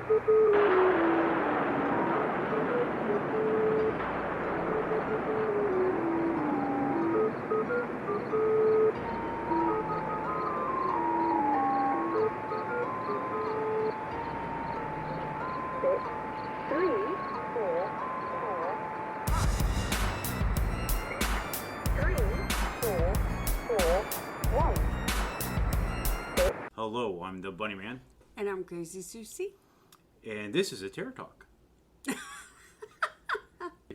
Hello, I'm the Bunny Man. And I'm Crazy Susie. And this is a Terror Talk. If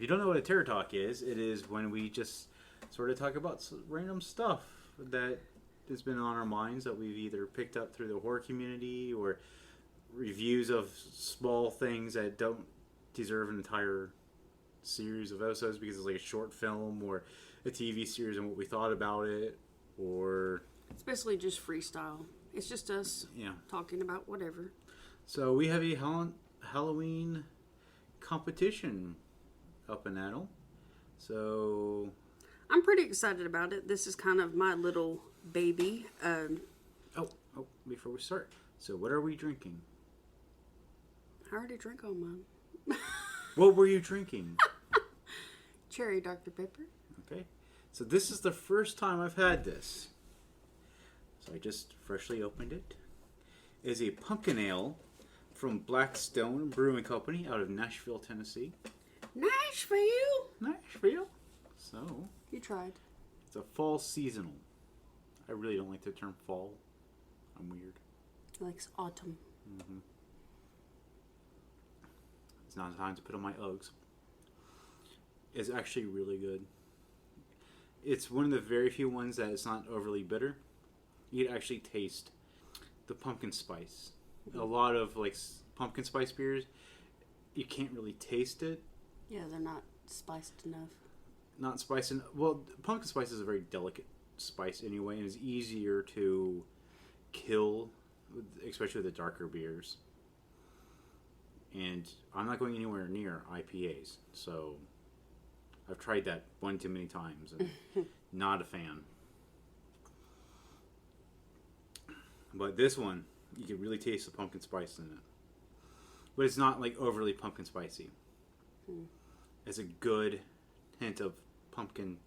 you don't know what a Terror Talk is, it is when we just sort of talk about random stuff that has been on our minds that we've either picked up through the horror community or reviews of small things that don't deserve an entire series of episodes because it's like a short film or a TV series and what we thought about it, or... It's basically just freestyle. It's just us talking about whatever. So we have a Halloween competition up and at 'em. So I'm pretty excited about it. This is kind of my little baby. Before we start, so what are we drinking? I already drank all mine. What were you drinking? Cherry Dr. Pepper. Okay, so this is the first time I've had this. So I just freshly opened it. It is a pumpkin ale from Blackstone Brewing Company out of Nashville, Tennessee. Nashville. So you tried. It's a fall seasonal. I really don't like the term fall. I'm weird. He likes autumn. Mm-hmm. It's not time to put on my Uggs. It's actually really good. It's one of the very few ones that it's not overly bitter. You can actually taste the pumpkin spice. A lot of like pumpkin spice beers, you can't really taste it. Yeah, they're not spiced enough. Not spiced enough. Well, pumpkin spice is a very delicate spice anyway, and it's easier to kill, especially with the darker beers. And I'm not going anywhere near IPAs, so I've tried that one too many times, and not a fan. But this one, you can really taste the pumpkin spice in it. But it's not like overly pumpkin spicy. It's a good hint of pumpkin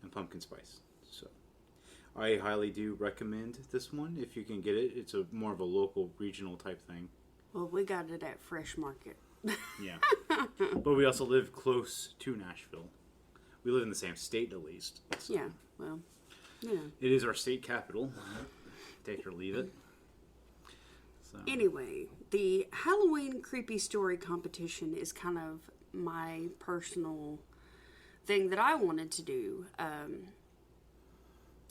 and pumpkin spice. So I highly do recommend this one if you can get it. It's a more of a local, regional type thing. Well, we got it at Fresh Market. Yeah. But we also live close to Nashville. We live in the same state at least. So. Yeah, well, yeah. It is our state capital. Take or leave it. So. Anyway, the Halloween creepy story competition is kind of my personal thing that I wanted to do.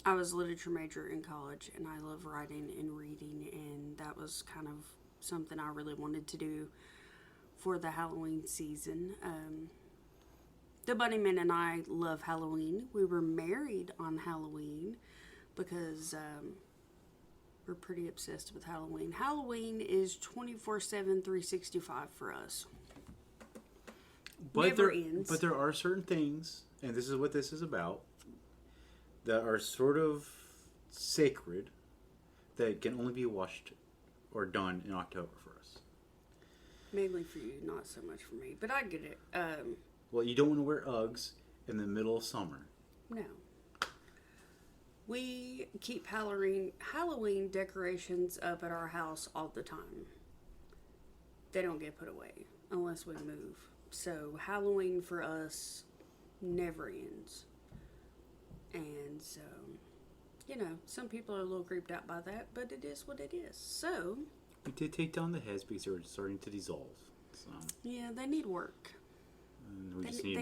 I was a literature major in college, and I love writing and reading, and that was kind of something I really wanted to do for the Halloween season. The Bunnyman and I love Halloween. We were married on Halloween because... we're pretty obsessed with Halloween. Halloween is 24/7, 365 for us. Never ends. But there are certain things, and this is what this is about, that are sort of sacred that can only be watched or done in October for us. Mainly for you, not so much for me. But I get it. Well, you don't want to wear Uggs in the middle of summer. No. We keep Halloween decorations up at our house all the time. They don't get put away unless we move. So Halloween for us never ends. And so, some people are a little creeped out by that, but it is what it is. So we did take down the heads because they were starting to dissolve. So yeah, they need work. And we just need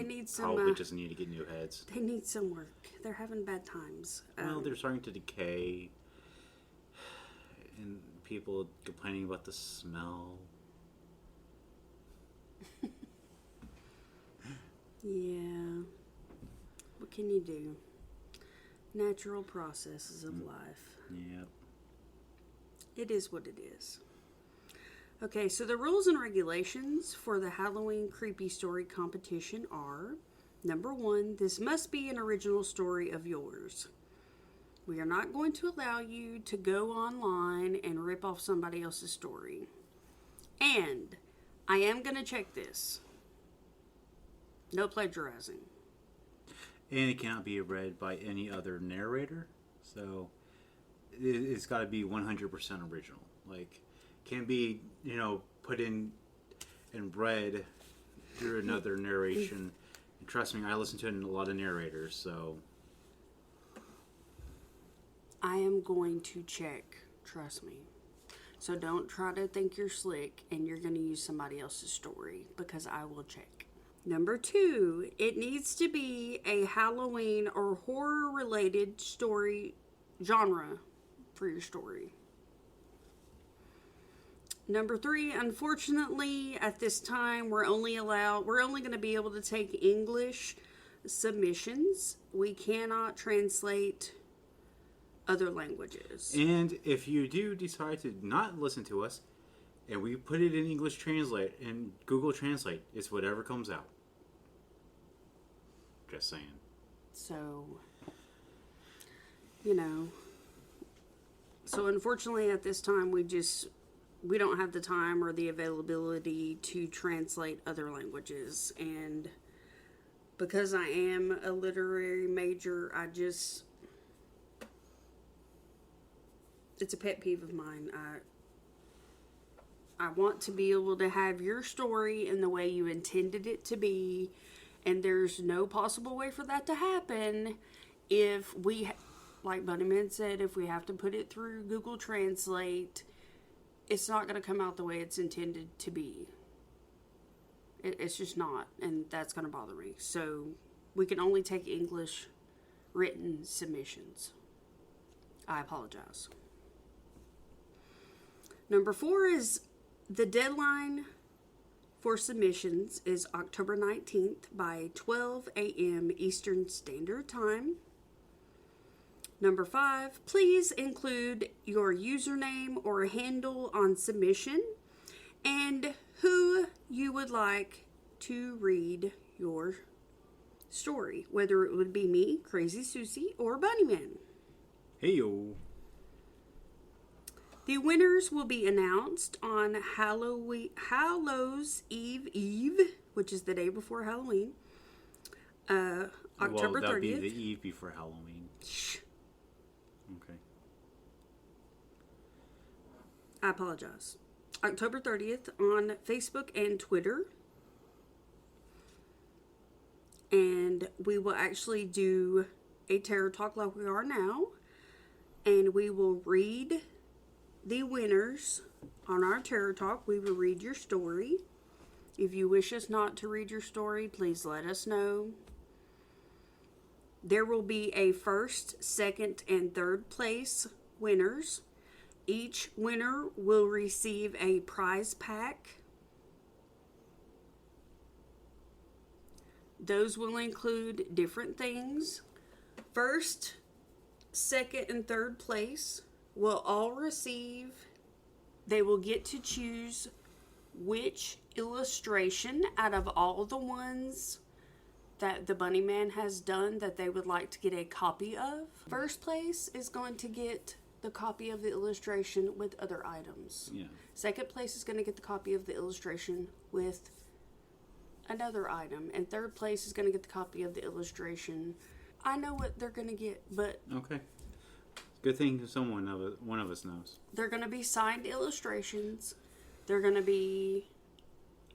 to get new heads. They need some work. They're having bad times. Well, they're starting to decay. And people complaining about the smell. Yeah. What can you do? Natural processes of life. Yep. It is what it is. Okay, so the rules and regulations for the Halloween Creepy Story competition are, number 1, this must be an original story of yours. We are not going to allow you to go online and rip off somebody else's story. And I am going to check this. No plagiarizing. And it cannot be read by any other narrator. So it's got to be 100% original. Like, can't be, put in and read through another narration. And trust me, I listen to a lot of narrators, so. I am going to check. Trust me. So don't try to think you're slick and you're going to use somebody else's story, because I will check. Number 2, it needs to be a Halloween or horror related story genre for your story. Number 3, unfortunately, at this time, we're only going to be able to take English submissions. We cannot translate other languages. And if you do decide to not listen to us, and we put it in English Translate and Google Translate, it's whatever comes out. Just saying. So, so unfortunately at this time we don't have the time or the availability to translate other languages. And because I am a literary major, it's a pet peeve of mine. I want to be able to have your story in the way you intended it to be, and there's no possible way for that to happen if we, like Bunnyman said, if we have to put it through Google Translate, it's not going to come out the way it's intended to be. It's just not, and that's going to bother me. So we can only take English written submissions. I apologize. Number 4 is the deadline for submissions is October 19th by 12 a.m. Eastern Standard Time. Number 5, please include your username or handle on submission and who you would like to read your story, whether it would be me, Crazy Susie, or Bunnyman. Hey yo. The winners will be announced on Hallows Eve, which is the day before Halloween, October 30th. Well, that would be the eve before Halloween. Shh. Okay. I apologize. October 30th on Facebook and Twitter. And we will actually do a tarot talk like we are now. And we will read the winners on our tarot talk. We will read your story. If you wish us not to read your story, please let us know. There will be a first, second, and third place winners. Each winner will receive a prize pack. Those will include different things. First, second, and third place will all receive, they will get to choose which illustration out of all the ones that the Bunnyman has done that they would like to get a copy of. First place is going to get the copy of the illustration with other items. Yeah. Second place is going to get the copy of the illustration with another item. And third place is going to get the copy of the illustration. I know what they're going to get, but... Okay. Good thing one of us knows. They're going to be signed illustrations. They're going to be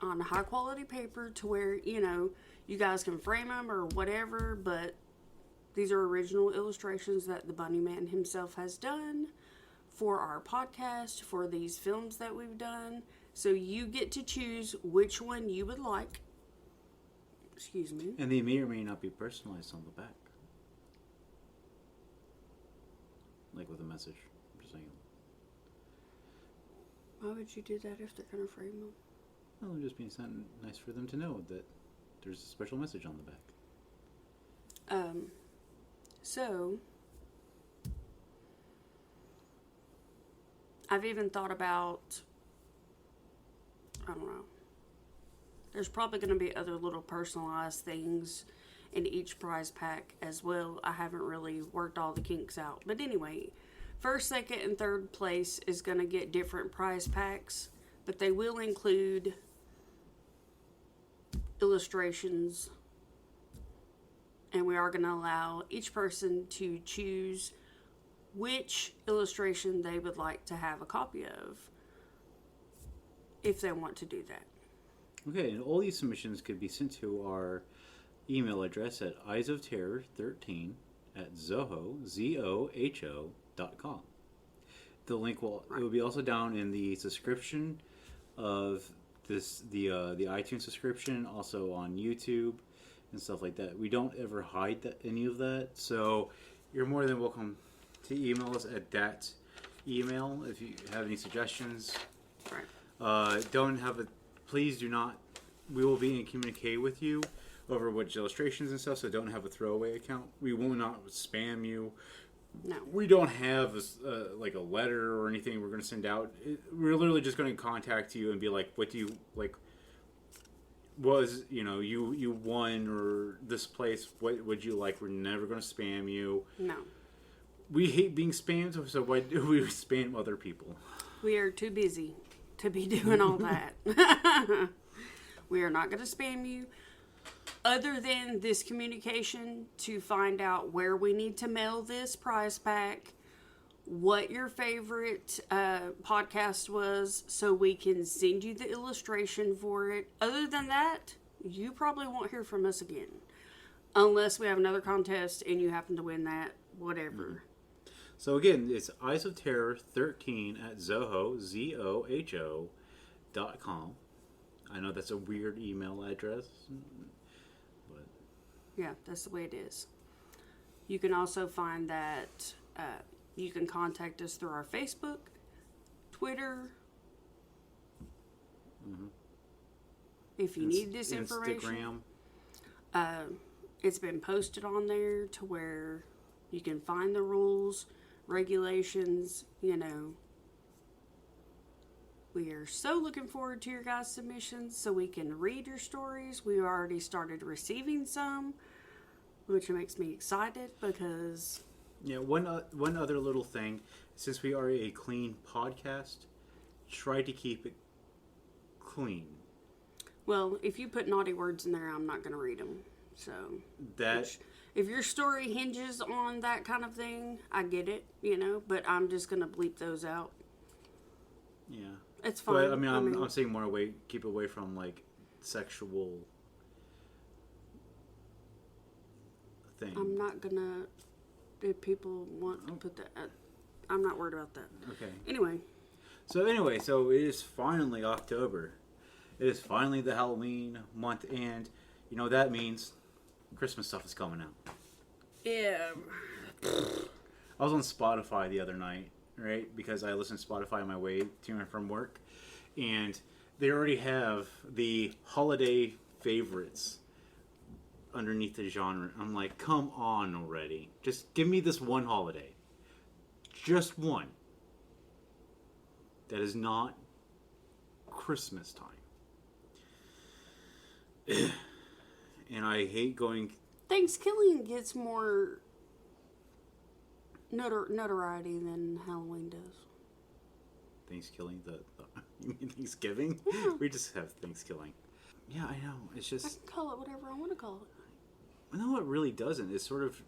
on high quality paper to where, you guys can frame them or whatever, but these are original illustrations that the Bunnyman himself has done for our podcast, for these films that we've done. So you get to choose which one you would like. Excuse me. And they may or may not be personalized on the back. Like with a message. I'm just saying. Why would you do that if they're going to frame them? Well, it'd just be nice for them to know that there's a special message on the back. So, I've even thought about, I don't know, there's probably going to be other little personalized things in each prize pack as well. I haven't really worked all the kinks out. But anyway, first, second, and third place is going to get different prize packs but they will include illustrations, and we are going to allow each person to choose which illustration they would like to have a copy of, if they want to do that. Okay, and all these submissions could be sent to our email address at eyesofterror13@zoho.com. The link will be also down in the subscription of this, the iTunes subscription, also on YouTube and stuff like that. We don't ever hide any of that, so you're more than welcome to email us at that email if you have any suggestions. Right. Please do not. We will be in communication with you over which illustrations and stuff, so don't have a throwaway account. We will not spam you. No. We don't have like a letter or anything we're going to send out. We're literally just going to contact you and be like, what do you like? You won, or this place, what would you like? We're never going to spam you. No. We hate being spammed, so why do we spam other people? We are too busy to be doing all that. We are not going to spam you. Other than this communication to find out where we need to mail this prize pack, what your favorite podcast was, so we can send you the illustration for it. Other than that, you probably won't hear from us again. Unless we have another contest and you happen to win that, whatever. So again, it's eyesofterror13@zoho.com. I know that's a weird email address, but yeah, that's the way it is. You can also find that you can contact us through our Facebook, Twitter. Mm-hmm. If you need this information. Instagram. It's been posted on there to where you can find the rules, regulations, We are so looking forward to your guys' submissions so we can read your stories. We already started receiving some, which makes me excited because... Yeah, one other little thing. Since we are a clean podcast, try to keep it clean. Well, if you put naughty words in there, I'm not going to read them. So... If your story hinges on that kind of thing, I get it, but I'm just going to bleep those out. Yeah. It's fine. But, I'm saying more keep away from, like, sexual thing. I'm not going to, if people want to put that, I'm not worried about that. Okay. Anyway. So it is finally October. It is finally the Halloween month, and you know what that means? Christmas stuff is coming out. Yeah. I was on Spotify the other night, right? Because I listen to Spotify on my way to and from work. And they already have the holiday favorites underneath the genre. I'm like, come on already. Just give me this one holiday. Just one. That is not Christmas time. And I hate going... Thanksgiving gets more notoriety than Halloween does. Thanksgiving? You mean Thanksgiving? Yeah. We just have Thanksgiving. Yeah, I know. It's just... I can call it whatever I want to call it. No, it really doesn't. It's sort of...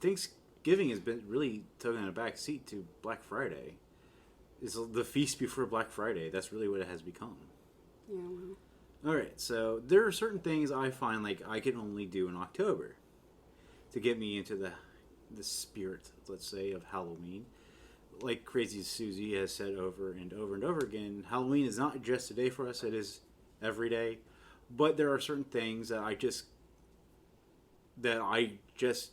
Thanksgiving has been really taking a back seat to Black Friday. It's the feast before Black Friday. That's really what it has become. Yeah, well... Alright, so there are certain things I find like I can only do in October to get me into the spirit, let's say, of Halloween. Like Crazy Susie has said over and over and over again, Halloween is not just a day for us, it is every day. But there are certain things that I just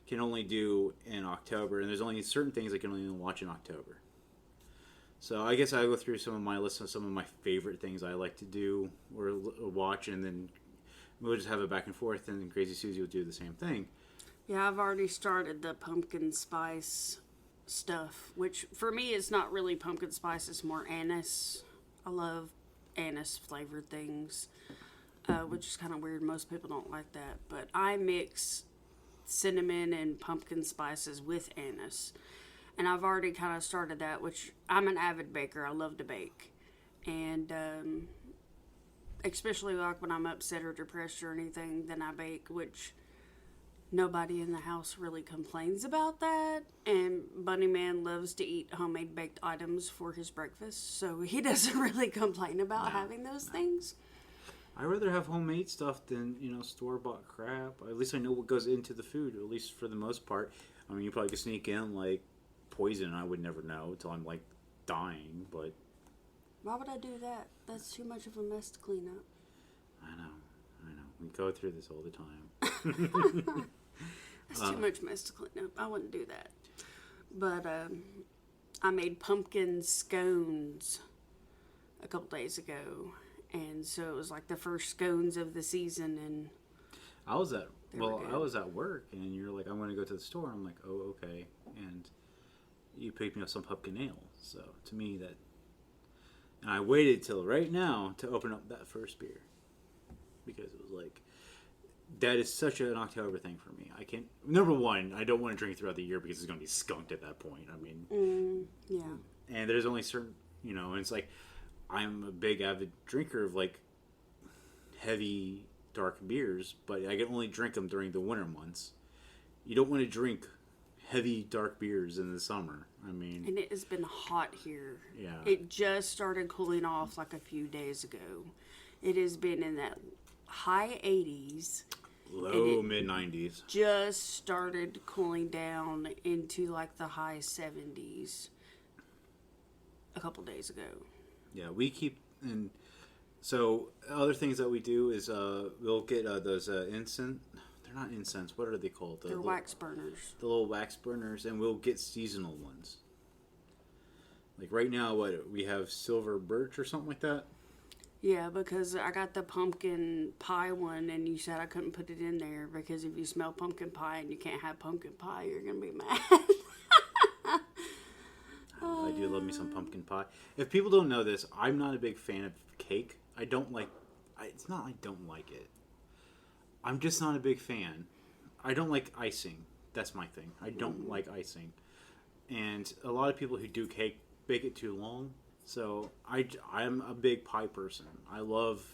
can only do in October, and there's only certain things I can only watch in October. So I guess I'll go through some of my list of some of my favorite things I like to do or watch, and then we'll just have it back and forth, and then Crazy Susie will do the same thing. Yeah, I've already started the pumpkin spice stuff, which for me it's not really pumpkin spice, it's more anise. I love anise flavored things, which is kind of weird. Most people don't like that, but I mix cinnamon and pumpkin spices with anise. And I've already kind of started that, which I'm an avid baker. I love to bake. And especially like when I'm upset or depressed or anything, then I bake, which nobody in the house really complains about that. And Bunny Man loves to eat homemade baked items for his breakfast, so he doesn't really complain about having those things. I'd rather have homemade stuff than, store-bought crap. At least I know what goes into the food, at least for the most part. I mean, you probably could sneak in, like, poison, and I would never know until I'm, like, dying, but... Why would I do that? That's too much of a mess to clean up. I know. We go through this all the time. That's too much mess to clean up. I wouldn't do that. But I made pumpkin scones a couple days ago. And so it was like the first scones of the season, and I was at work, and you're like, I'm going to go to the store. I'm like, oh, okay. And you picked me up some pumpkin ale. So to me, and I waited till right now to open up that first beer, because it was like, that is such an October thing for me. I can't. Number one, I don't want to drink throughout the year because it's going to be skunked at that point. I mean, yeah. And there's only certain, and it's like, I'm a big avid drinker of like heavy dark beers, but I can only drink them during the winter months. You don't want to drink heavy dark beers in the summer. I mean, and it has been hot here. Yeah, it just started cooling off like a few days ago. It has been in that high 80s, low mid 90s. Just started cooling down into like the high 70s a couple days ago. Yeah, we keep, and so other things that we do is we'll get those incense. They're not incense. What are they called? They're wax burners. The little wax burners, and we'll get seasonal ones. Like right now, we have silver birch or something like that. Yeah, because I got the pumpkin pie one, and you said I couldn't put it in there because if you smell pumpkin pie and you can't have pumpkin pie, you're gonna be mad. I do love me some pumpkin pie. If people don't know this, I'm not a big fan of cake. I don't like... it's not I don't like it. I'm just not a big fan. I don't like icing. That's my thing. I don't like icing. And a lot of people who do cake bake it too long. So I'm a big pie person. I love,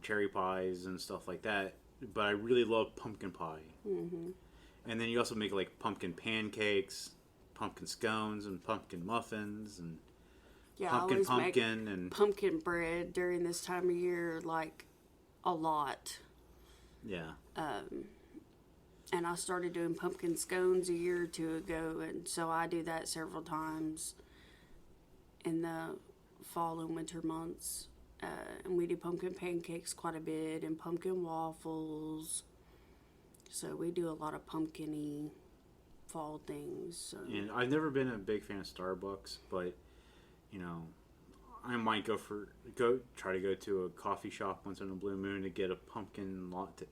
cherry pies and stuff like that. But I really love pumpkin pie. Mm-hmm. And then you also make like pumpkin pancakes, pumpkin scones, and pumpkin muffins, and pumpkin and pumpkin bread during this time of year, like a lot. Yeah. And I started doing pumpkin scones a year or two ago, and so I do that several times in the fall and winter months. And we do pumpkin pancakes quite a bit, and pumpkin waffles. So we do a lot of pumpkin-y fall things. So. And I've never been a big fan of Starbucks, but I might try to go to a coffee shop once in a blue moon to get a pumpkin latte.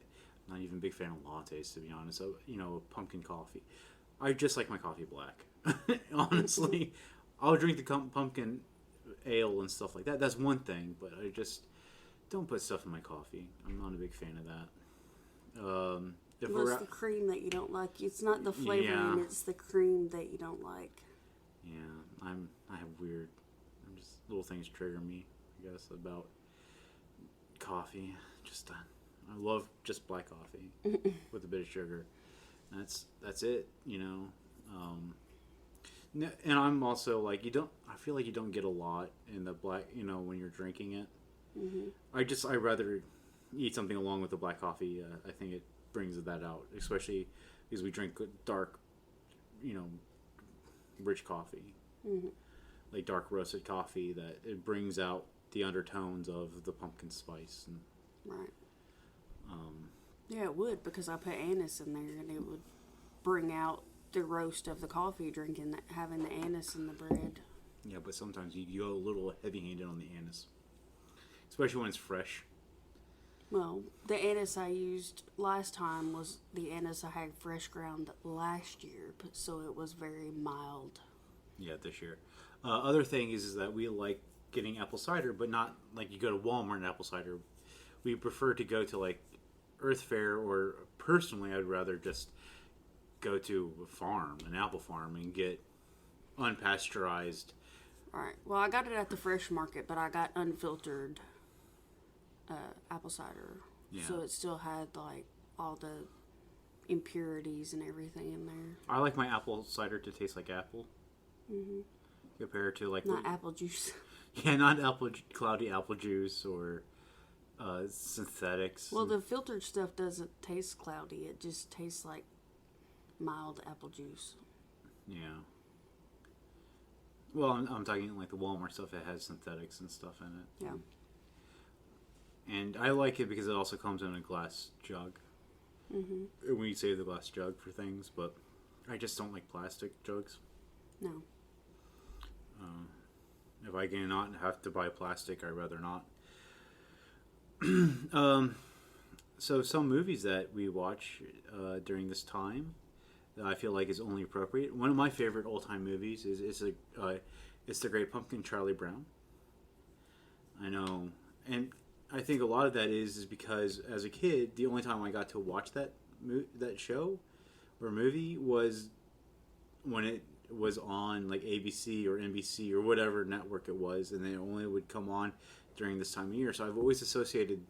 Not even a big fan of lattes, to be honest. So, pumpkin coffee. I just like my coffee black. Honestly, I'll drink the pumpkin ale and stuff like that. That's one thing, but I just don't put stuff in my coffee. I'm not a big fan of that. What's the cream that you don't like? It's not the flavoring, it's the cream that you don't like. Yeah, I have weird, little things trigger me, I guess, about coffee. Just I love just black coffee with a bit of sugar. That's it, and I'm also like, I feel like you don't get a lot in the black, when you're drinking it. Mm-hmm. I'd rather eat something along with the black coffee. I think it brings that out, especially because we drink dark, rich coffee, like dark roasted coffee, that it brings out the undertones of the pumpkin spice. And, right. Yeah, it would, because I put anise in there, and it would bring out the roast of the coffee, having the anise in the bread. Yeah, but sometimes you go a little heavy-handed on the anise, especially when it's fresh. Well, the anise I used last time was the anise I had fresh ground last year, so it was very mild. Yeah, this year. Other thing is that we like getting apple cider, but not like you go to Walmart and apple cider. We prefer to go to like Earth Fare, or personally, I'd rather just go to a farm, an apple farm, and get unpasteurized Right. Well, I got it at the fresh market, but I got unfiltered apple cider. Yeah. So it still had like all the impurities and everything in there. I like my apple cider to taste like apple. Mm-hmm. Compared to like not apple juice. Yeah, not cloudy apple juice or synthetics. Well, the filtered stuff doesn't taste cloudy. It just tastes like mild apple juice. Yeah. Well, I'm talking like the Walmart stuff that has synthetics and stuff in it. Yeah. And I like it because it also comes in a glass jug. Mm-hmm. We save the glass jug for things, but I just don't like plastic jugs. No. If I can not have to buy plastic, I'd rather not. So some movies that we watch during this time that I feel like is only appropriate. One of my favorite all-time movies is It's the Great Pumpkin, Charlie Brown. I know, and I think a lot of that is because as a kid, the only time I got to watch that show or movie was when it was on like ABC or NBC or whatever network it was, and they only would come on during this time of year. So I've always associated,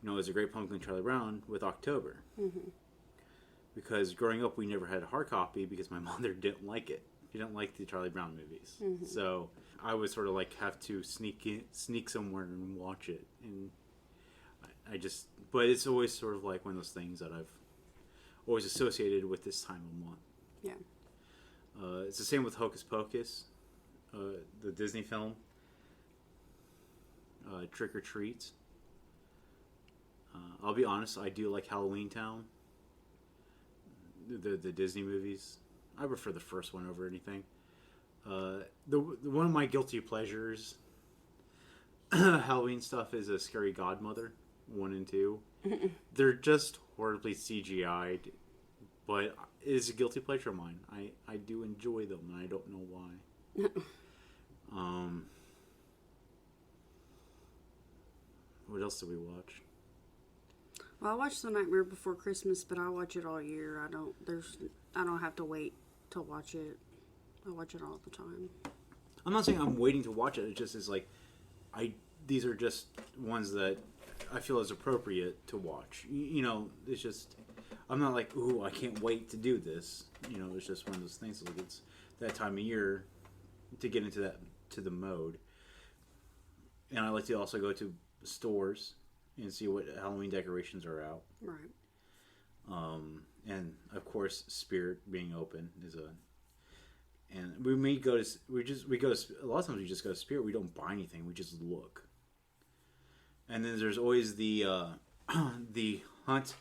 As a Great Pumpkin, Charlie Brown with October. Mm-hmm. Because growing up, we never had a hard copy because my mother didn't like it. She didn't like the Charlie Brown movies. Mm-hmm. So I would sort of like have to sneak somewhere and watch it. And but it's always sort of like one of those things that I've always associated with this time of month. Yeah. It's the same with Hocus Pocus, the Disney film, Trick or Treat. I'll be honest, I do like Halloween Town, the Disney movies. I prefer the first one over anything. One of my guilty pleasures, Halloween stuff, is a Scary Godmother 1 and 2. They're just horribly CGI'd, but it is a guilty pleasure of mine. I do enjoy them, and I don't know why. What else did we watch? Well, I watch The Nightmare Before Christmas, but I watch it all year. I don't have to wait to watch it. I watch it all the time. I'm not saying I'm waiting to watch it. It just is like, these are just ones that I feel is appropriate to watch. It's just, I'm not like, ooh, I can't wait to do this. It's just one of those things. Like it's that time of year to get into the mode. And I like to also go to stores and see what Halloween decorations are out. Right. And of course, Spirit being open is and a lot of times we just go to Spirit. We don't buy anything. We just look. And then there's always the the hunt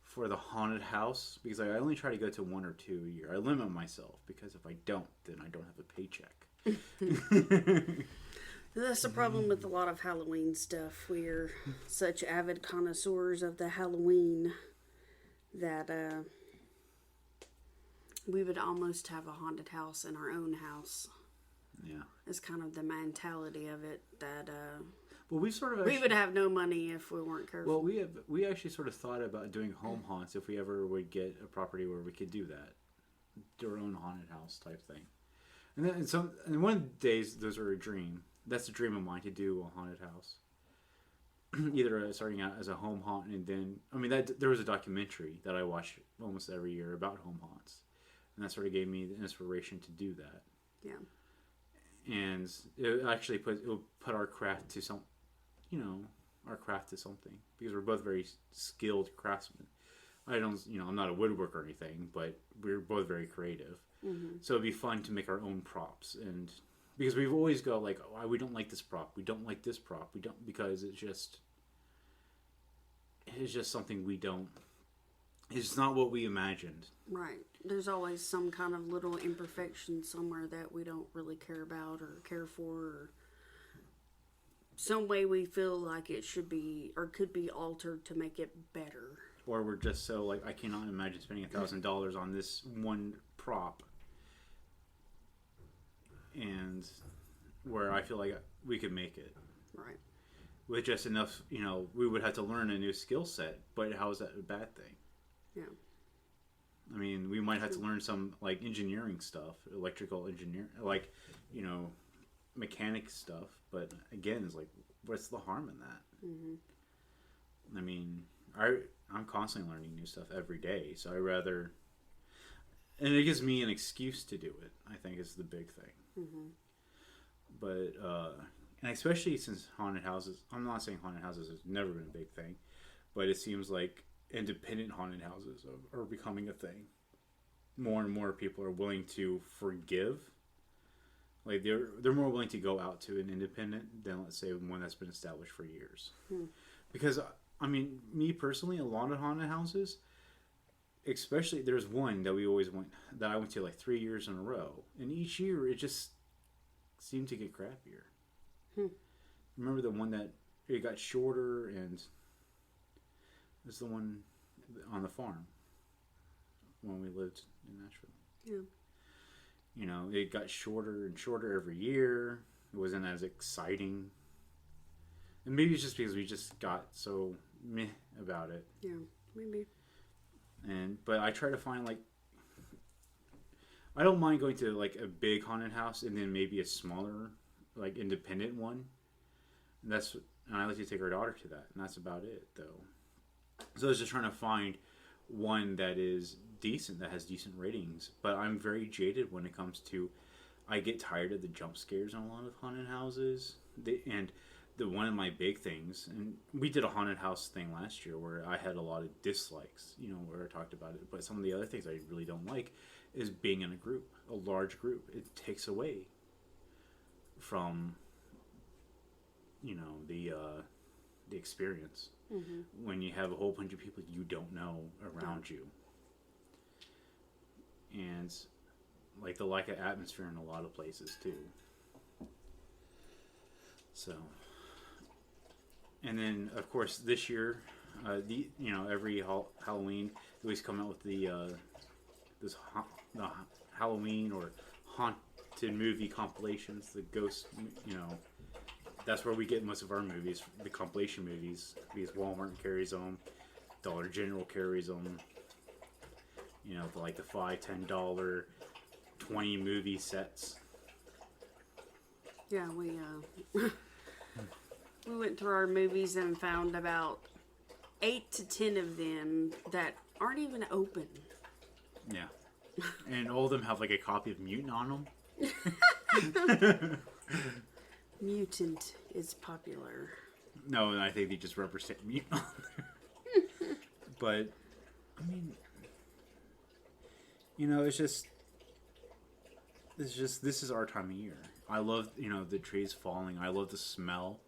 for the haunted house, because I only try to go to 1 or 2 a year. I limit myself because if I don't, then I don't have a paycheck. That's the problem with a lot of Halloween stuff. We're such avid connoisseurs of the Halloween that we would almost have a haunted house in our own house. Yeah. It's kind of the mentality of it that well, we would have no money if we weren't careful. Well, we actually sort of thought about doing home haunts if we ever would get a property where we could do that, do our own haunted house type thing. And one of the days, those are a dream. That's a dream of mine, to do a haunted house. Either starting out as a home haunt, and then there was a documentary that I watch almost every year about home haunts, and that sort of gave me the inspiration to do that. Yeah. And it actually put our craft to something, because we're both very skilled craftsmen. I'm not a woodworker or anything, but we're both very creative. Mm-hmm. So it'd be fun to make our own props, and because we've always go like, oh, we don't like this prop, we don't like this prop, we don't, because it's just something we don't. It's not what we imagined. Right. There's always some kind of little imperfection somewhere that we don't really care about or care for, or some way we feel like it should be or could be altered to make it better. Or we're just so like, I cannot imagine spending $1,000 on this one prop, and where I feel like we could make it. Right. With just enough, we would have to learn a new skill set, but how is that a bad thing? Yeah. We might have to learn some like engineering stuff, electrical engineering, like, mechanic stuff, but again, it's like, what's the harm in that? I mean, I'm constantly learning new stuff every day, so I rather, and it gives me an excuse to do it. I think is the big thing. But and especially since haunted houses, I'm not saying haunted houses has never been a big thing, but it seems like independent haunted houses are becoming a thing. More and more people are willing to forgive. Like they're more willing to go out to an independent than, let's say, one that's been established for years. Because I mean, me personally, a lot of haunted houses, especially there's one that I went to like 3 years in a row, and each year it just seemed to get crappier. Remember the one that it got shorter, and it's the one on the farm when we lived in Nashville. Yeah. You know, it got shorter and shorter every year. It wasn't as exciting. And maybe it's just because we just got so meh about it. Yeah, maybe. But I try to find, like, I don't mind going to like a big haunted house and then maybe a smaller, like, independent one. And I like to take our daughter to that, and that's about it, though. So I was just trying to find one that is decent, that has decent ratings. But I'm very jaded when it comes to, I get tired of the jump scares in a lot of haunted houses. One of my big things, and we did a haunted house thing last year where I had a lot of dislikes, where I talked about it. But some of the other things I really don't like is being in a large group. It takes away from, the experience when you have a whole bunch of people you don't know around you. And like the lack of atmosphere in a lot of places too. So, and then of course this year, every Halloween they always come out with the Halloween or haunted movie compilations, the ghost, that's where we get most of our movies, the compilation movies, because Walmart carries them, Dollar General carries them, like the $5, $10, 20 movie sets. Yeah, we went through our movies and found about 8 to 10 of them that aren't even open. Yeah. And all of them have like a copy of Mutant on them. Mutant is popular. No, I think they just represent Mutant on there. But, I mean, this is our time of year. I love, the trees falling. I love the smell,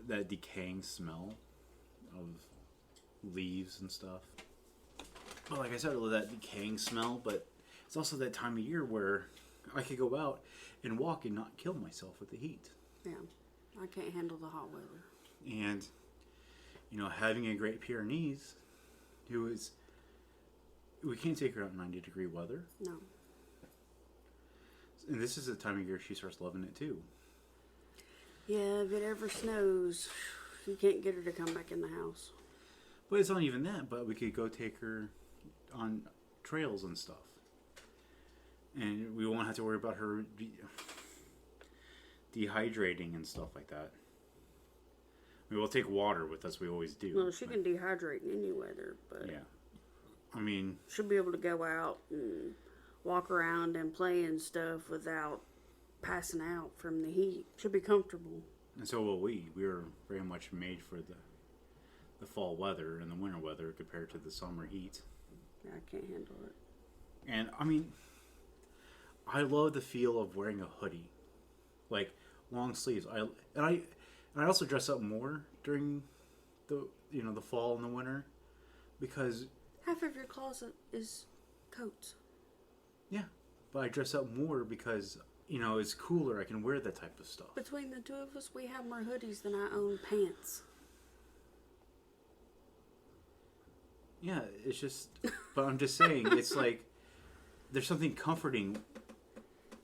that decaying smell of leaves and stuff. But like I said, I love that decaying smell, but it's also that time of year where I could go out and walk and not kill myself with the heat. Yeah, I can't handle the hot weather. And, having a Great Pyrenees, we can't take her out in 90-degree weather. No. And this is the time of year she starts loving it too. Yeah, if it ever snows, you can't get her to come back in the house. But it's not even that, but we could go take her on trails and stuff. And we won't have to worry about her dehydrating and stuff like that. We will take water with us, we always do. Well, she can dehydrate in any weather, but yeah. I mean, she'll be able to go out and walk around and play and stuff without passing out from the heat. She'll be comfortable. And so will we. We're very much made for the fall weather and the winter weather compared to the summer heat. Yeah, I can't handle it. And I mean, I love the feel of wearing a hoodie, like long sleeves. I also dress up more during the fall and the winter because half of your closet is coats. Yeah, but I dress up more because it's cooler. I can wear that type of stuff. Between the two of us, we have more hoodies than I own pants. Yeah, it's just, but I'm just saying, it's like, there's something comforting.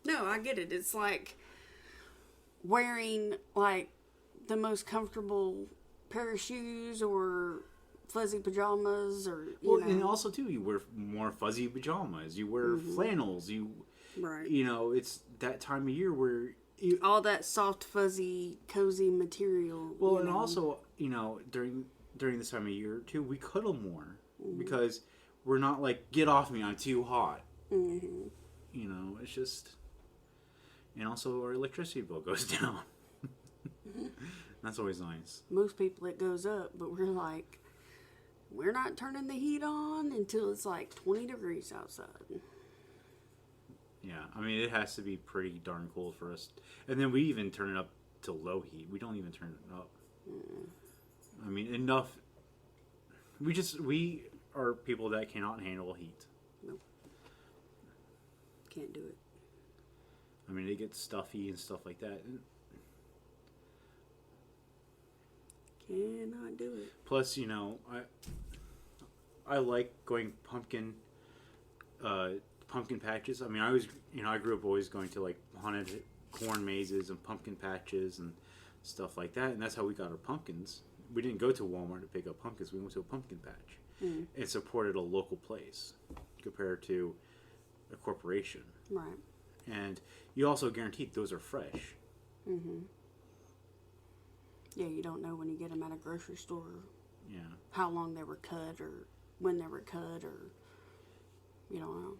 No, I get it. It's like wearing, like, the most comfortable pair of shoes or fuzzy pajamas or, And also, too, you wear more fuzzy pajamas. You wear flannels. Right. It's that time of year where all that soft, fuzzy, cozy material. Well, and also, during this time of year too, we cuddle more because we're not like, get off me, I'm too hot. It's just, and also our electricity bill goes down. That's always nice. Most people it goes up, but we're like, we're not turning the heat on until it's like 20 degrees outside. Yeah, I mean, it has to be pretty darn cold for us. And then we even turn it up to low heat. We don't even turn it up. I mean, enough. We are people that cannot handle heat. Nope. Can't do it. I mean, it gets stuffy and stuff like that. Cannot do it. Plus, I like going pumpkin patches. I mean, I grew up always going to like haunted corn mazes and pumpkin patches and stuff like that, and that's how we got our pumpkins. We didn't go to Walmart to pick up pumpkins. We went to a pumpkin patch and supported a local place compared to a corporation. Right. And you also guaranteed those are fresh. Yeah, you don't know when you get them at a grocery store. Yeah. How long they were cut or when they were cut, or you don't know.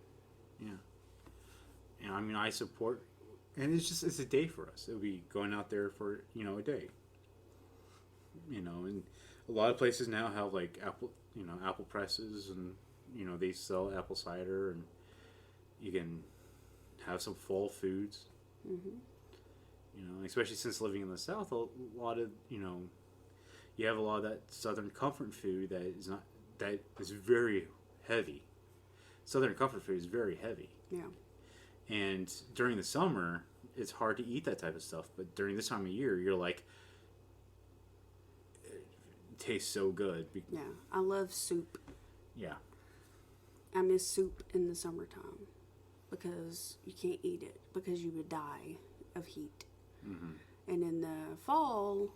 Yeah. And I mean, I support, and it's a day for us. It'll be going out there for, a day. And a lot of places now have like apple presses, and, they sell apple cider, and you can have some fall foods. Especially since living in the South, a lot of, you have a lot of that Southern comfort food that is very heavy. Southern comfort food is very heavy. Yeah. And during the summer, it's hard to eat that type of stuff. But during this time of year, you're like, it tastes so good. Yeah. I love soup. Yeah. I miss soup in the summertime because you can't eat it because you would die of heat. And in the fall,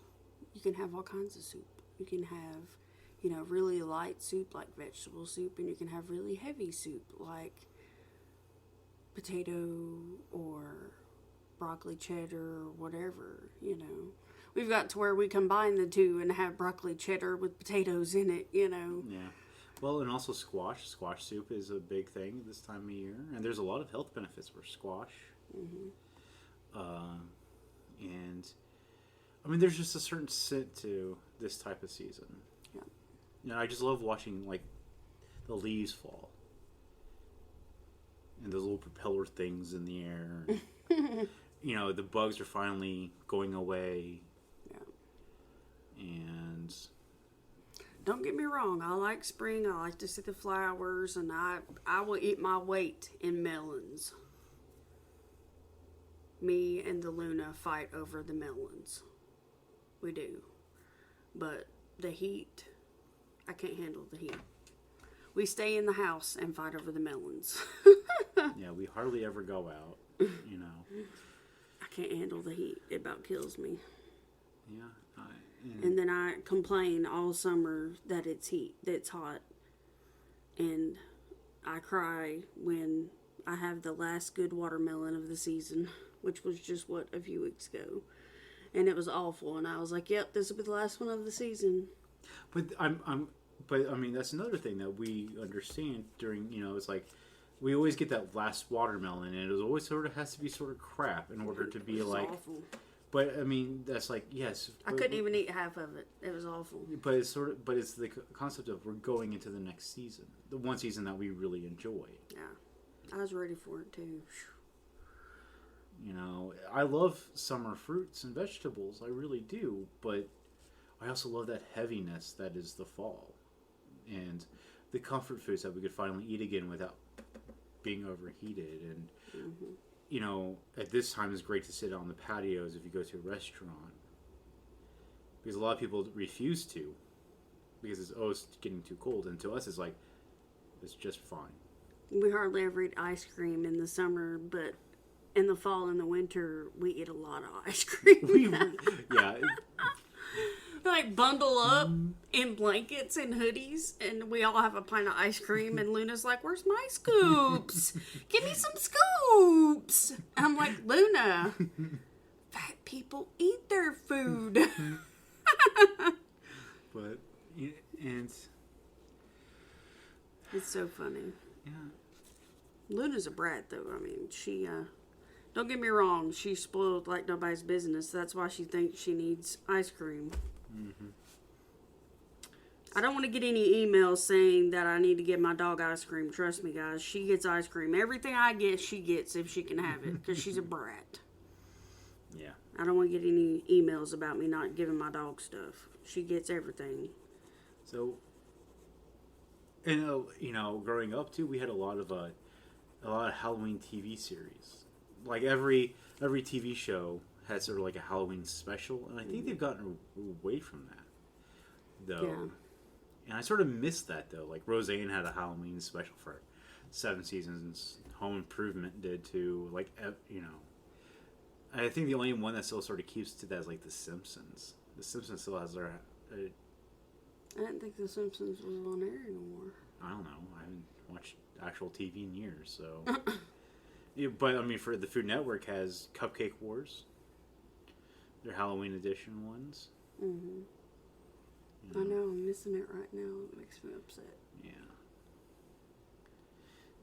you can have all kinds of soup. You can have, really light soup like vegetable soup, and you can have really heavy soup like potato or broccoli cheddar or whatever, We've got to where we combine the two and have broccoli cheddar with potatoes in it, Yeah. Well, and also squash. Squash soup is a big thing this time of year. And there's a lot of health benefits for squash. And, I mean, there's just a certain scent to this type of season. Yeah. I just love watching, like, the leaves fall. And those little propeller things in the air. The bugs are finally going away. Yeah. And... Don't get me wrong, I like spring, I like to see the flowers, and I will eat my weight in melons. Me and the Luna fight over the melons. We do. But the heat, I can't handle the heat. We stay in the house and fight over the melons. Yeah, we hardly ever go out, I can't handle the heat. It about kills me. Yeah. And then I complain all summer that it's hot. And I cry when I have the last good watermelon of the season, which was just, a few weeks ago. And it was awful. And I was like, yep, this will be the last one of the season. But but I mean, that's another thing that we understand during, it's like, we always get that last watermelon, and it always has to be sort of crap in order to be like... Awful. But I mean, that's like, yes. I couldn't even eat half of it. It was awful. But it's it's the concept of we're going into the next season, the one season that we really enjoy. Yeah, I was ready for it too. I love summer fruits and vegetables. I really do. But I also love that heaviness that is the fall, and the comfort foods that we could finally eat again without being overheated. And at this time it's great to sit on the patios if you go to a restaurant, because a lot of people refuse to, because it's getting too cold, and to us it's like, it's just fine. We hardly ever eat ice cream in the summer, but in the fall and the winter we eat a lot of ice cream. Yeah. Like bundle up in blankets and hoodies, and we all have a pint of ice cream, and Luna's like, where's my scoops? Give me some scoops. I'm like, Luna, people eat their food. But, and... It's so funny. Yeah. Luna's a brat, though. I mean, she, don't get me wrong, she's spoiled like nobody's business. That's why she thinks she needs ice cream. Mm-hmm. I don't want to get any emails saying that I need to get my dog ice cream. Trust me, guys. She gets ice cream. Everything I get, she gets if she can have it. Because she's a brat. Yeah. I don't want to get any emails about me not giving my dog stuff. She gets everything. So, and growing up too, we had a lot of Halloween TV series. Like every TV show had sort of like a Halloween special, and I think they've gotten away from that, though. Yeah. And I sort of missed that, though. Like Roseanne had a Halloween special for 7 seasons. Home Improvement did too. Like I think the only one that still sort of keeps to that is like The Simpsons. The Simpsons still has their. I didn't think The Simpsons was on air anymore. I don't know. I haven't watched actual TV in years, so. Yeah, but I mean, for the Food Network has Cupcake Wars. Their Halloween edition ones. Mm-hmm. I know, I'm missing it right now. It makes me upset. Yeah.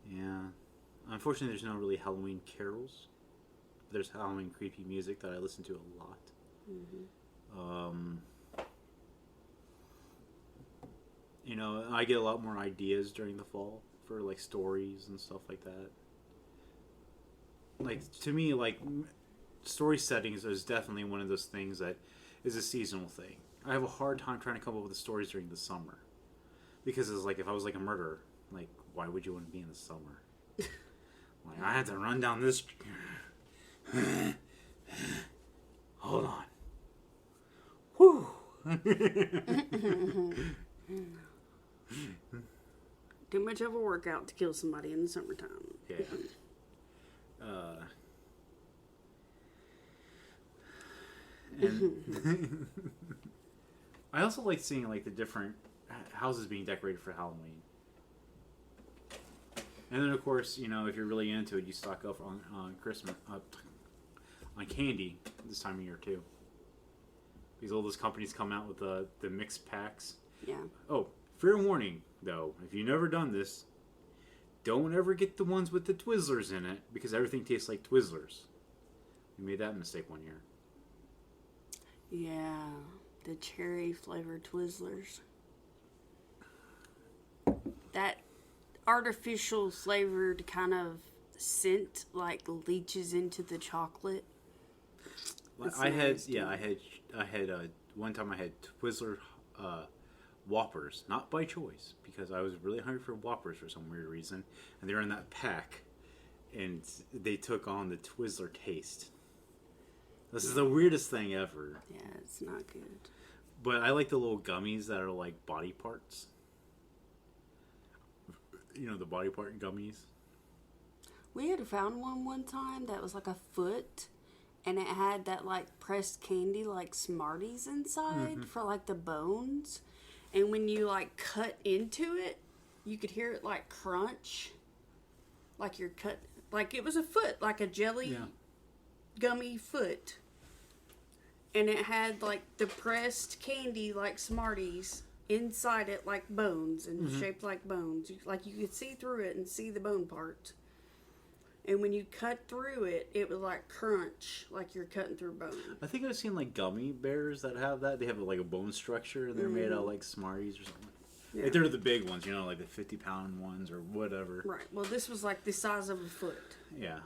Yeah. Unfortunately, there's no really Halloween carols. There's Halloween creepy music that I listen to a lot. Mm-hmm. I get a lot more ideas during the fall for, like, stories and stuff like that. Like, to me, like, story settings is definitely one of those things that is a seasonal thing. I have a hard time trying to come up with the stories during the summer. Because it's like, if I was like a murderer, like, why would you want to be in the summer? Like, I had to run down this... Hold on. Whew. Too much of a workout to kill somebody in the summertime. Yeah. And I also like seeing like the different houses being decorated for Halloween. And then of course, if you're really into it, you stock up on Christmas on candy this time of year too. Because all those companies come out with the mixed packs. Yeah. Oh, fair warning though, if you've never done this, don't ever get the ones with the Twizzlers in it because everything tastes like Twizzlers. We made that mistake one year. Yeah, the cherry flavored Twizzlers. That artificial flavored kind of scent like leaches into the chocolate. I had one time I had Twizzler Whoppers, not by choice, because I was really hungry for Whoppers for some weird reason, and they were in that pack, and they took on the Twizzler taste. This is the weirdest thing ever. Yeah, it's not good. But I like the little gummies that are like body parts. The body part gummies. We had found one time that was like a foot, and it had that like pressed candy like Smarties inside for like the bones. And when you like cut into it, you could hear it like crunch. Like you're cut, like it was a foot, like a jelly gummy foot. And it had like the pressed candy like Smarties inside it like bones and shaped like bones. Like you could see through it and see the bone part. And when you cut through it, it was like crunch, like you're cutting through bone. I think I've seen like gummy bears that have that. They have like a bone structure and they're made out of like Smarties or something. Yeah. Like they're the big ones, like the 50-pound ones or whatever. Right. Well, this was like the size of a foot. Yeah.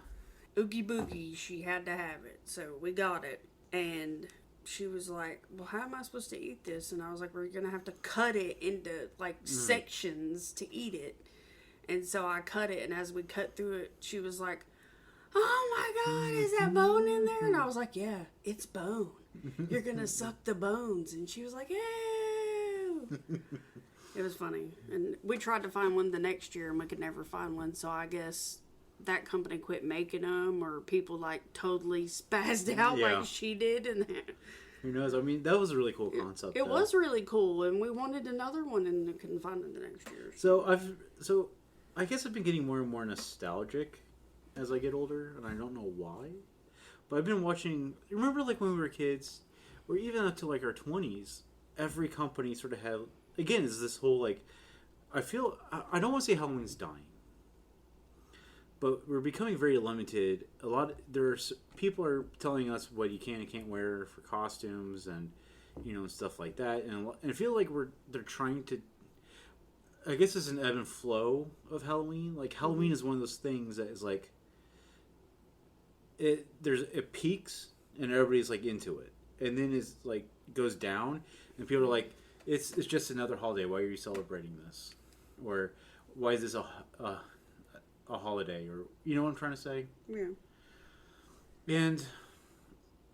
Oogie Boogie, she had to have it. So we got it. And she was like, well, how am I supposed to eat this? And I was like, we're going to have to cut it into like sections to eat it. And so I cut it, and as we cut through it, she was like, oh my God, is that bone in there? And I was like, yeah, it's bone. You're going to suck the bones. And she was like, ew. It was funny. And we tried to find one the next year, and we could never find one. So I guess that company quit making them, or people like totally spazzed out like she did. And who knows? I mean, that was a really cool concept. It was really cool, and we wanted another one, and couldn't find it the next year. So I guess I've been getting more and more nostalgic as I get older, and I don't know why. But I've been watching. Remember, like when we were kids, or even up to like our 20s, every company sort of had. Again, is this whole like. I don't want to say Halloween's dying, but we're becoming very limited. People are telling us what you can and can't wear for costumes and and stuff like that. And I feel like they're trying to. I guess it's an ebb and flow of Halloween. Like Halloween is one of those things that is like it peaks and everybody's like into it, and then it's like goes down and people are like it's just another holiday. Why are you celebrating this? Or why is this a holiday? Or you know what I'm trying to say? Yeah. And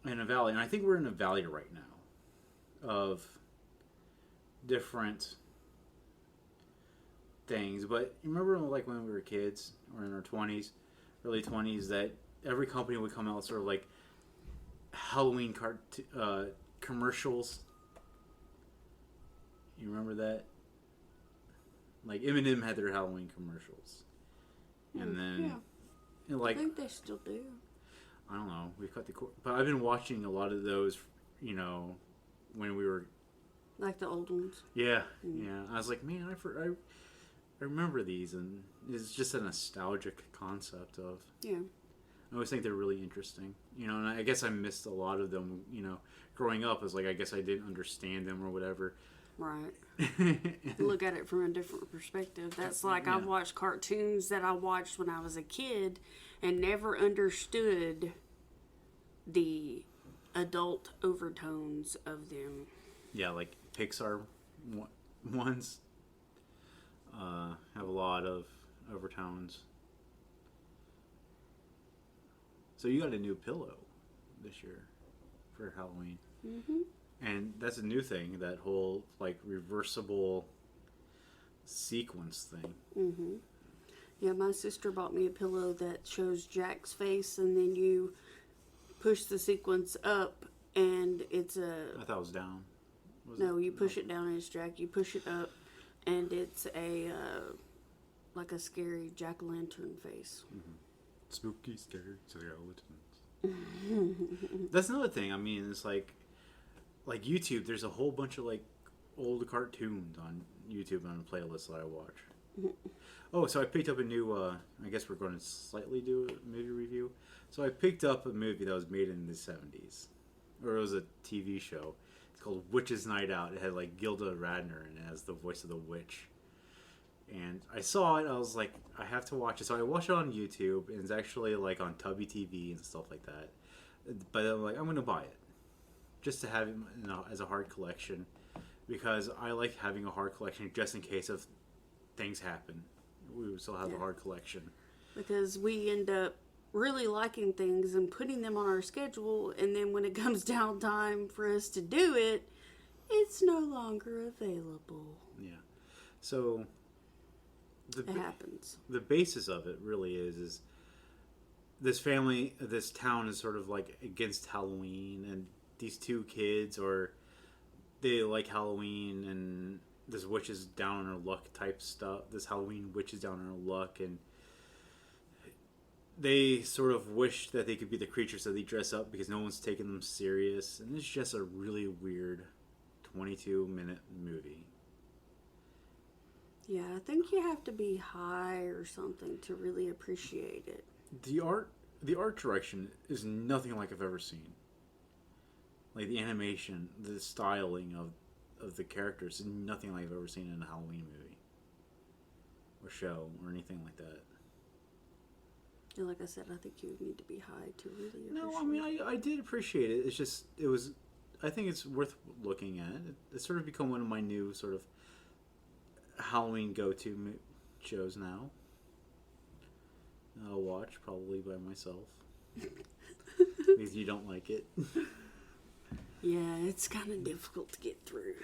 in a valley, and I think we're in a valley right now of different things. But you remember like when we were kids or in our 20s, early 20s, that every company would come out with sort of like Halloween commercials. You remember that? Like Eminem had their Halloween commercials, and then like I think they still do. I don't know. We've cut the cord, but I've been watching a lot of those. When we were like the old ones. Yeah, yeah. I was like, man, I remember these, and it's just a nostalgic concept of. Yeah. I always think they're really interesting, and I guess I missed a lot of them, growing up. Is like I guess I didn't understand them or whatever. Right. Look at it from a different perspective. That's like I've watched cartoons that I watched when I was a kid and never understood the adult overtones of them. Yeah, like Pixar ones have a lot of overtones. So you got a new pillow this year for Halloween. Mm-hmm. And that's a new thing, that whole like reversible sequence thing. Mm-hmm. Yeah, my sister bought me a pillow that shows Jack's face, and then you push the sequence up, and it's a. I thought it was down. You push it down and it's Jack. You push it up, and it's a like a scary jack-o'-lantern face. Mm-hmm. Spooky, scary skeletons. That's another thing. I mean, it's like YouTube. There's a whole bunch of like old cartoons on YouTube on a playlist that I watch. Mm-hmm. Oh, so I picked up a new. I guess we're going to slightly do a movie review. So I picked up a movie that was made in the 70s, or it was a TV show. It's called Witch's Night Out. It had like Gilda Radner in it as the voice of the witch. And I saw it. I was like, I have to watch it. So I watched it on YouTube, and it's actually like on Tubby TV and stuff like that. But I'm like, I'm going to buy it just to have it as a hard collection, because I like having a hard collection just in case of things happen. We would still have a hard collection. Because we end up really liking things and putting them on our schedule, and then when it comes down time for us to do it, it's no longer available. Yeah. So it happens. The basis of it really is this town is sort of like against Halloween, and these two kids, they like Halloween, and this witch is down on her luck type stuff. This Halloween witch is down on her luck, and they sort of wish that they could be the creatures that they dress up because no one's taking them serious. And it's just a really weird 22-minute movie. Yeah, I think you have to be high or something to really appreciate it. The art direction is nothing like I've ever seen. Like the animation, the styling of the characters is nothing like I've ever seen in a Halloween movie or show or anything like that. And like I said, I think you need to be high to really appreciate it. No, I mean, I did appreciate it. It's just, I think it's worth looking at. It's sort of become one of my new sort of Halloween go-to shows now. I'll watch probably by myself because you don't like it. Yeah, it's kind of difficult to get through.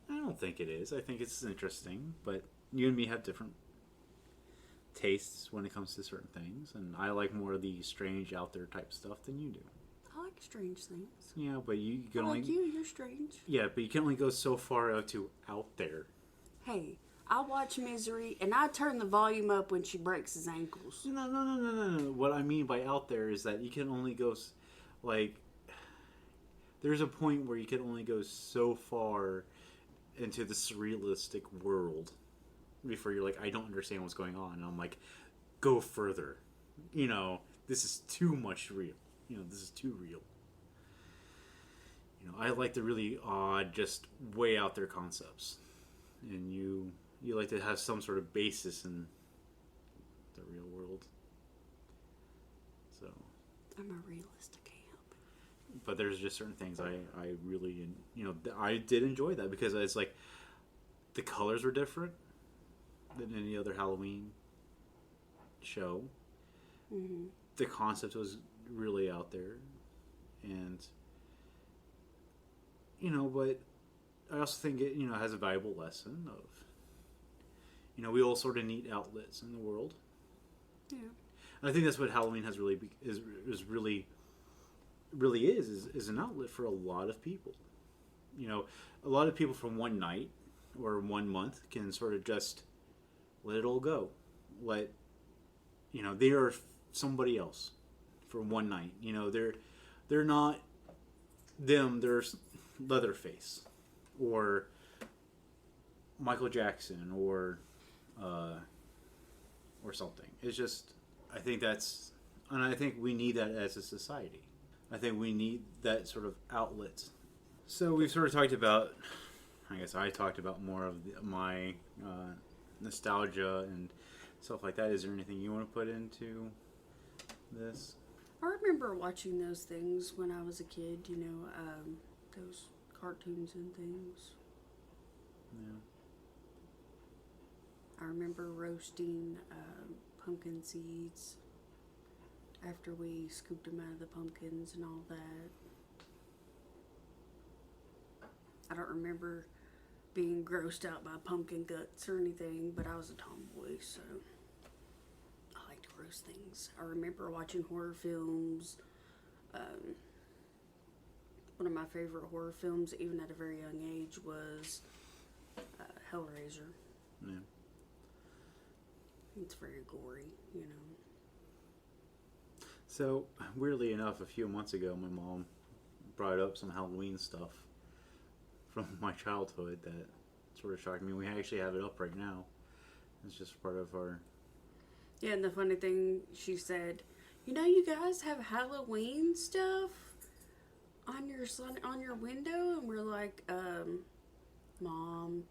I don't think it is. I think it's interesting, but you and me have different tastes when it comes to certain things, and I like more of the strange, out there type stuff than you do. I like strange things. Yeah, but you can I only like you're strange. Yeah, but you can only go so far out there. Hey, I watch Misery, and I turn the volume up when she breaks his ankles. No. What I mean by out there is that you can only go, like, there's a point where you can only go so far into the surrealistic world before you're like, I don't understand what's going on. And I'm like, go further. This is too much real. This is too real. I like the really odd, just way out there concepts. And you like to have some sort of basis in the real world. So I'm a realist, I can't help it. But there's just certain things I really, I did enjoy that because it's like the colors were different than any other Halloween show. Mm-hmm. The concept was really out there, and but I also think it has a valuable lesson of we all sort of need outlets in the world. Yeah, and I think that's what Halloween has really is an outlet for a lot of people. A lot of people from one night or 1 month can sort of just let it all go. They are somebody else for one night. They're not them. They're Leatherface or Michael Jackson or something. It's just, I think we need that as a society. I think we need that sort of outlet. So we've sort of talked about, I guess I talked about more of my nostalgia and stuff like that. Is there anything you want to put into this? I remember watching those things when I was a kid, those cartoons and things. Yeah. I remember roasting pumpkin seeds after we scooped them out of the pumpkins and all that. I don't remember being grossed out by pumpkin guts or anything, but I was a tomboy, so I like to roast things. I remember watching horror films. One of my favorite horror films, even at a very young age, was Hellraiser. Yeah. It's very gory, So, weirdly enough, a few months ago, my mom brought up some Halloween stuff from my childhood that sort of shocked me. We actually have it up right now. It's just part of our... Yeah, and the funny thing, she said, you guys have Halloween stuff on your window? And we're like, Mom,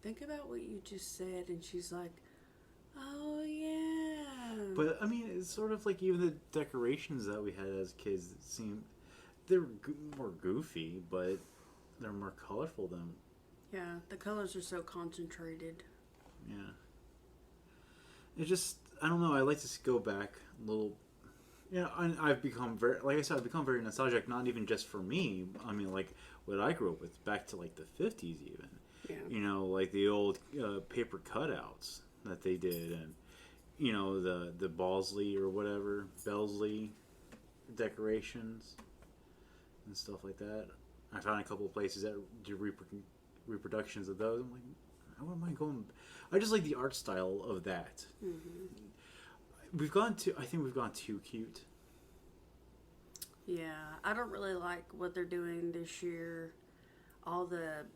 think about what you just said. And she's like, oh, yeah. But, I mean, it's sort of like even the decorations that we had as kids they're more goofy, but they're more colorful than... Yeah, the colors are so concentrated. Yeah. It just, I don't know, I like to go back a little... I've become I've become very nostalgic, not even just for me. I mean, like, what I grew up with, back to, like, the 50s even. Yeah. Like the old paper cutouts that they did, and, the Balsley or whatever, Belsley decorations and stuff like that. I found a couple of places that do reproductions of those. I'm like, how am I going? I just like the art style of that. Mm-hmm. I think we've gone too cute. Yeah, I don't really like what they're doing this year. All the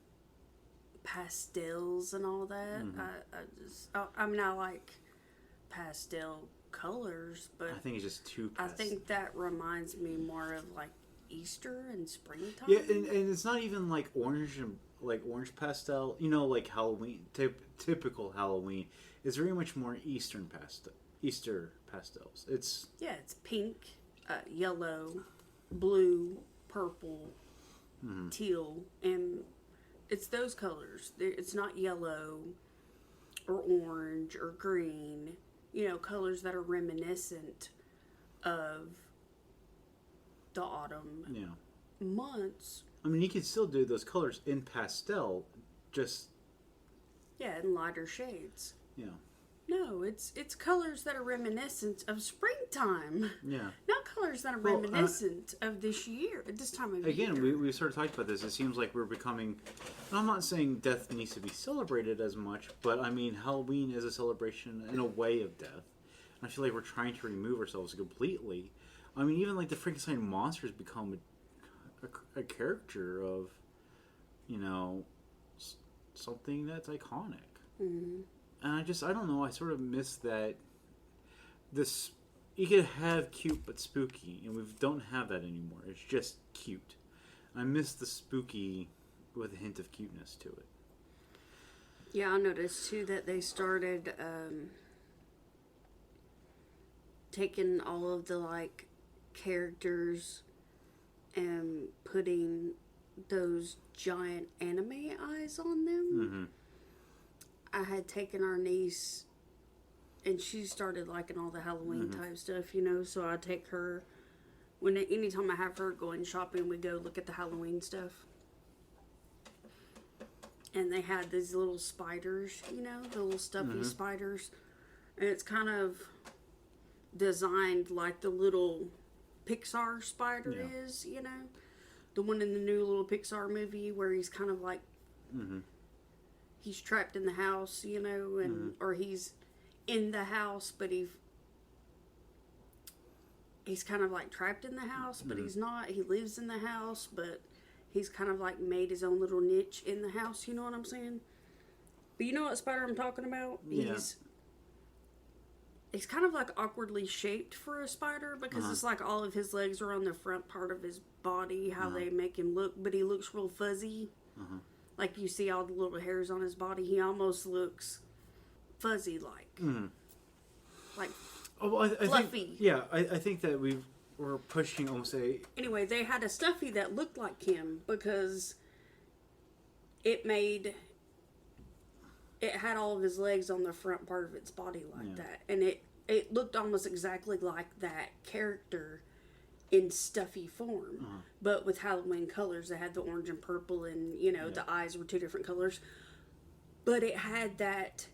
pastels and all that. Mm-hmm. I like pastel colors, but I think it's just too pastel. I think that reminds me more of like Easter and springtime. Yeah, and it's not even like orange pastel. Like Halloween, typical Halloween. It's very much more Easter pastels. It's pink, yellow, blue, purple, mm-hmm. teal, and it's those colors. It's not yellow or orange or green. Colors that are reminiscent of the autumn months. I mean, you can still do those colors in pastel, just in lighter shades. Yeah. No, it's colors that are reminiscent of springtime. Yeah. Not colors that are reminiscent of this year, at this time of year. Again, we sort of talked about this. It seems like we're becoming. And I'm not saying death needs to be celebrated as much, but I mean Halloween is a celebration in a way of death. And I feel like we're trying to remove ourselves completely. I mean, even like the Frankenstein monsters become a character of, you know, something that's iconic. Mm-hmm. And I don't know. I sort of miss that. This you could have cute but spooky, and we don't have that anymore. It's just cute. I miss the spooky with a hint of cuteness to it. Yeah, I noticed too that they started taking all of the like characters and putting those giant anime eyes on them. Mm-hmm. I had taken our niece, and she started liking all the Halloween type stuff, you know. So I take her anytime I have her going shopping, we go look at the Halloween stuff. And they had these little spiders, you know, the little stuffy spiders, and it's kind of designed like the little Pixar spider is, you know, the one in the new little Pixar movie where he's kind of like. Mm-hmm. He's trapped in the house, you know, and or he's in the house, but he's kind of like trapped in the house, but he's not. He lives in the house, but he's kind of like made his own little niche in the house. You know what I'm saying? But you know what spider I'm talking about? Yeah. He's kind of like awkwardly shaped for a spider because it's like all of his legs are on the front part of his body, how they make him look, but he looks real fuzzy. Like you see all the little hairs on his body. He almost looks fuzzy-like. Like fluffy. I think that we're pushing almost a... Anyway, they had a stuffy that looked like him because it had all of his legs on the front part of its body like that. And it looked almost exactly like that character in stuffy form, but with Halloween colors. They had the orange and purple, and you know the eyes were two different colors, but it had that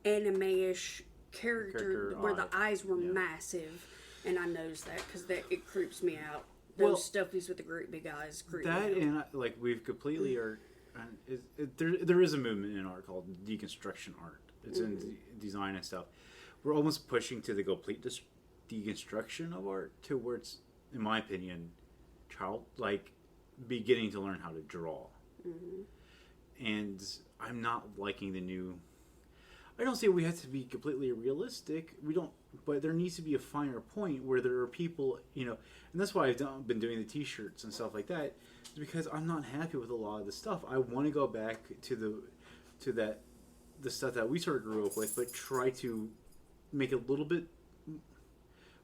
anime-ish character where the eyes were massive, and I noticed that because it creeps me out. Those stuffies with the great big eyes creep me out. And like we've completely there is a movement in art called deconstruction art. It's in design and stuff. We're almost pushing to the complete deconstruction of art to where it's, in my opinion, beginning to learn how to draw. And I'm not liking the new... I don't say we have to be completely realistic. We don't, but there needs to be a finer point where there are people, you know, and that's why I've been doing the T-shirts and stuff like that, is because I'm not happy with a lot of the stuff. I want to go back to the stuff that we sort of grew up with, but try to make it a little bit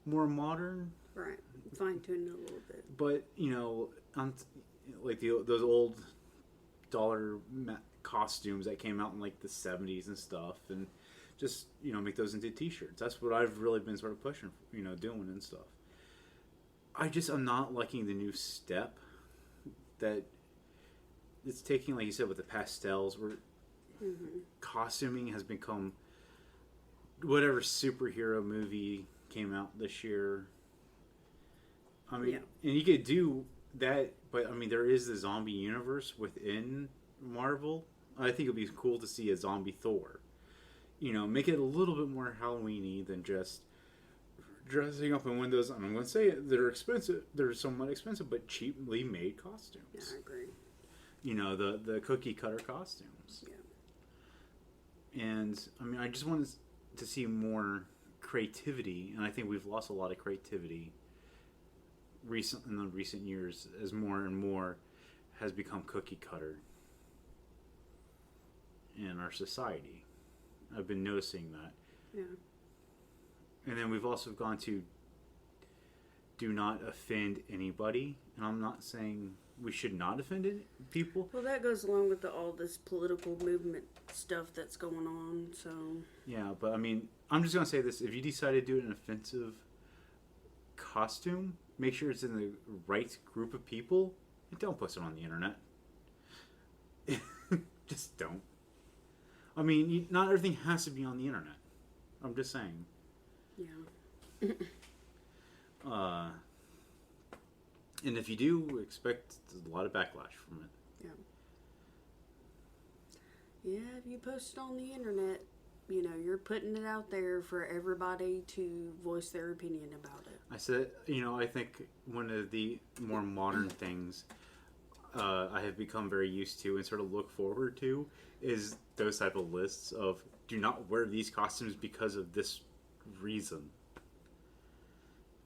more modern. Right. Fine tune it a little bit. But, you know, like those old dollar costumes that came out in like the 70s and stuff, and just, you know, make those into T-shirts. That's what I've really been sort of pushing, you know, doing and stuff. I'm not liking the new step that it's taking, like you said, with the pastels, where costuming has become whatever superhero movie came out this year. I mean, and you could do that, but I mean, there is the zombie universe within Marvel. I think it'd be cool to see a zombie Thor. You know, make it a little bit more Halloween-y than just dressing up in windows. And I'm going to say it, they're expensive. They're somewhat expensive, but cheaply made costumes. Yeah, I agree. You know, the cookie cutter costumes. Yeah. And I mean, I just wanted to see more creativity, and I think we've lost a lot of creativity in the recent years as more and more has become cookie cutter in our society. I've been noticing that. Yeah. And then we've also gone to do not offend anybody. And I'm not saying we should not offend people. Well, that goes along with all this political movement stuff that's going on, so... Yeah, but I mean, I'm just going to say this. If you decide to do an offensive costume, make sure it's in the right group of people, and don't post it on the internet. Just don't. I mean, not everything has to be on the internet. I'm just saying. Yeah. And if you do, expect a lot of backlash from it. Yeah. Yeah, if you post it on the internet, you know, you're putting it out there for everybody to voice their opinion about it. I said, you know, I think one of the more modern things I have become very used to and sort of look forward to is those type of lists of do not wear these costumes because of this reason.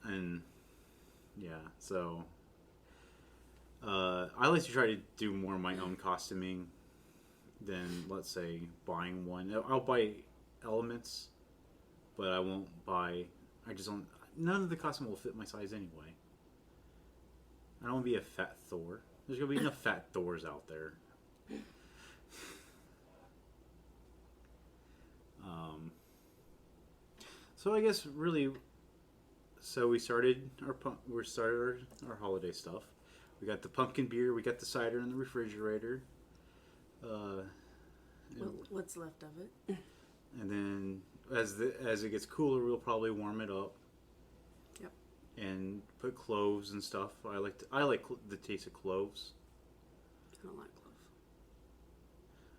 And yeah, so I like to try to do more of my own costuming than, let's say, buying one. I'll buy elements, but I won't buy. I just don't. None of the costume will fit my size anyway. I don't want to be a fat Thor. There's gonna be enough fat Thors out there. So I guess really, so we started our holiday stuff. We got the pumpkin beer, we got the cider in the refrigerator. What's left of it? And then as it gets cooler, we'll probably warm it up. Yep. And put cloves and stuff. I like the taste of cloves. I don't like cloves.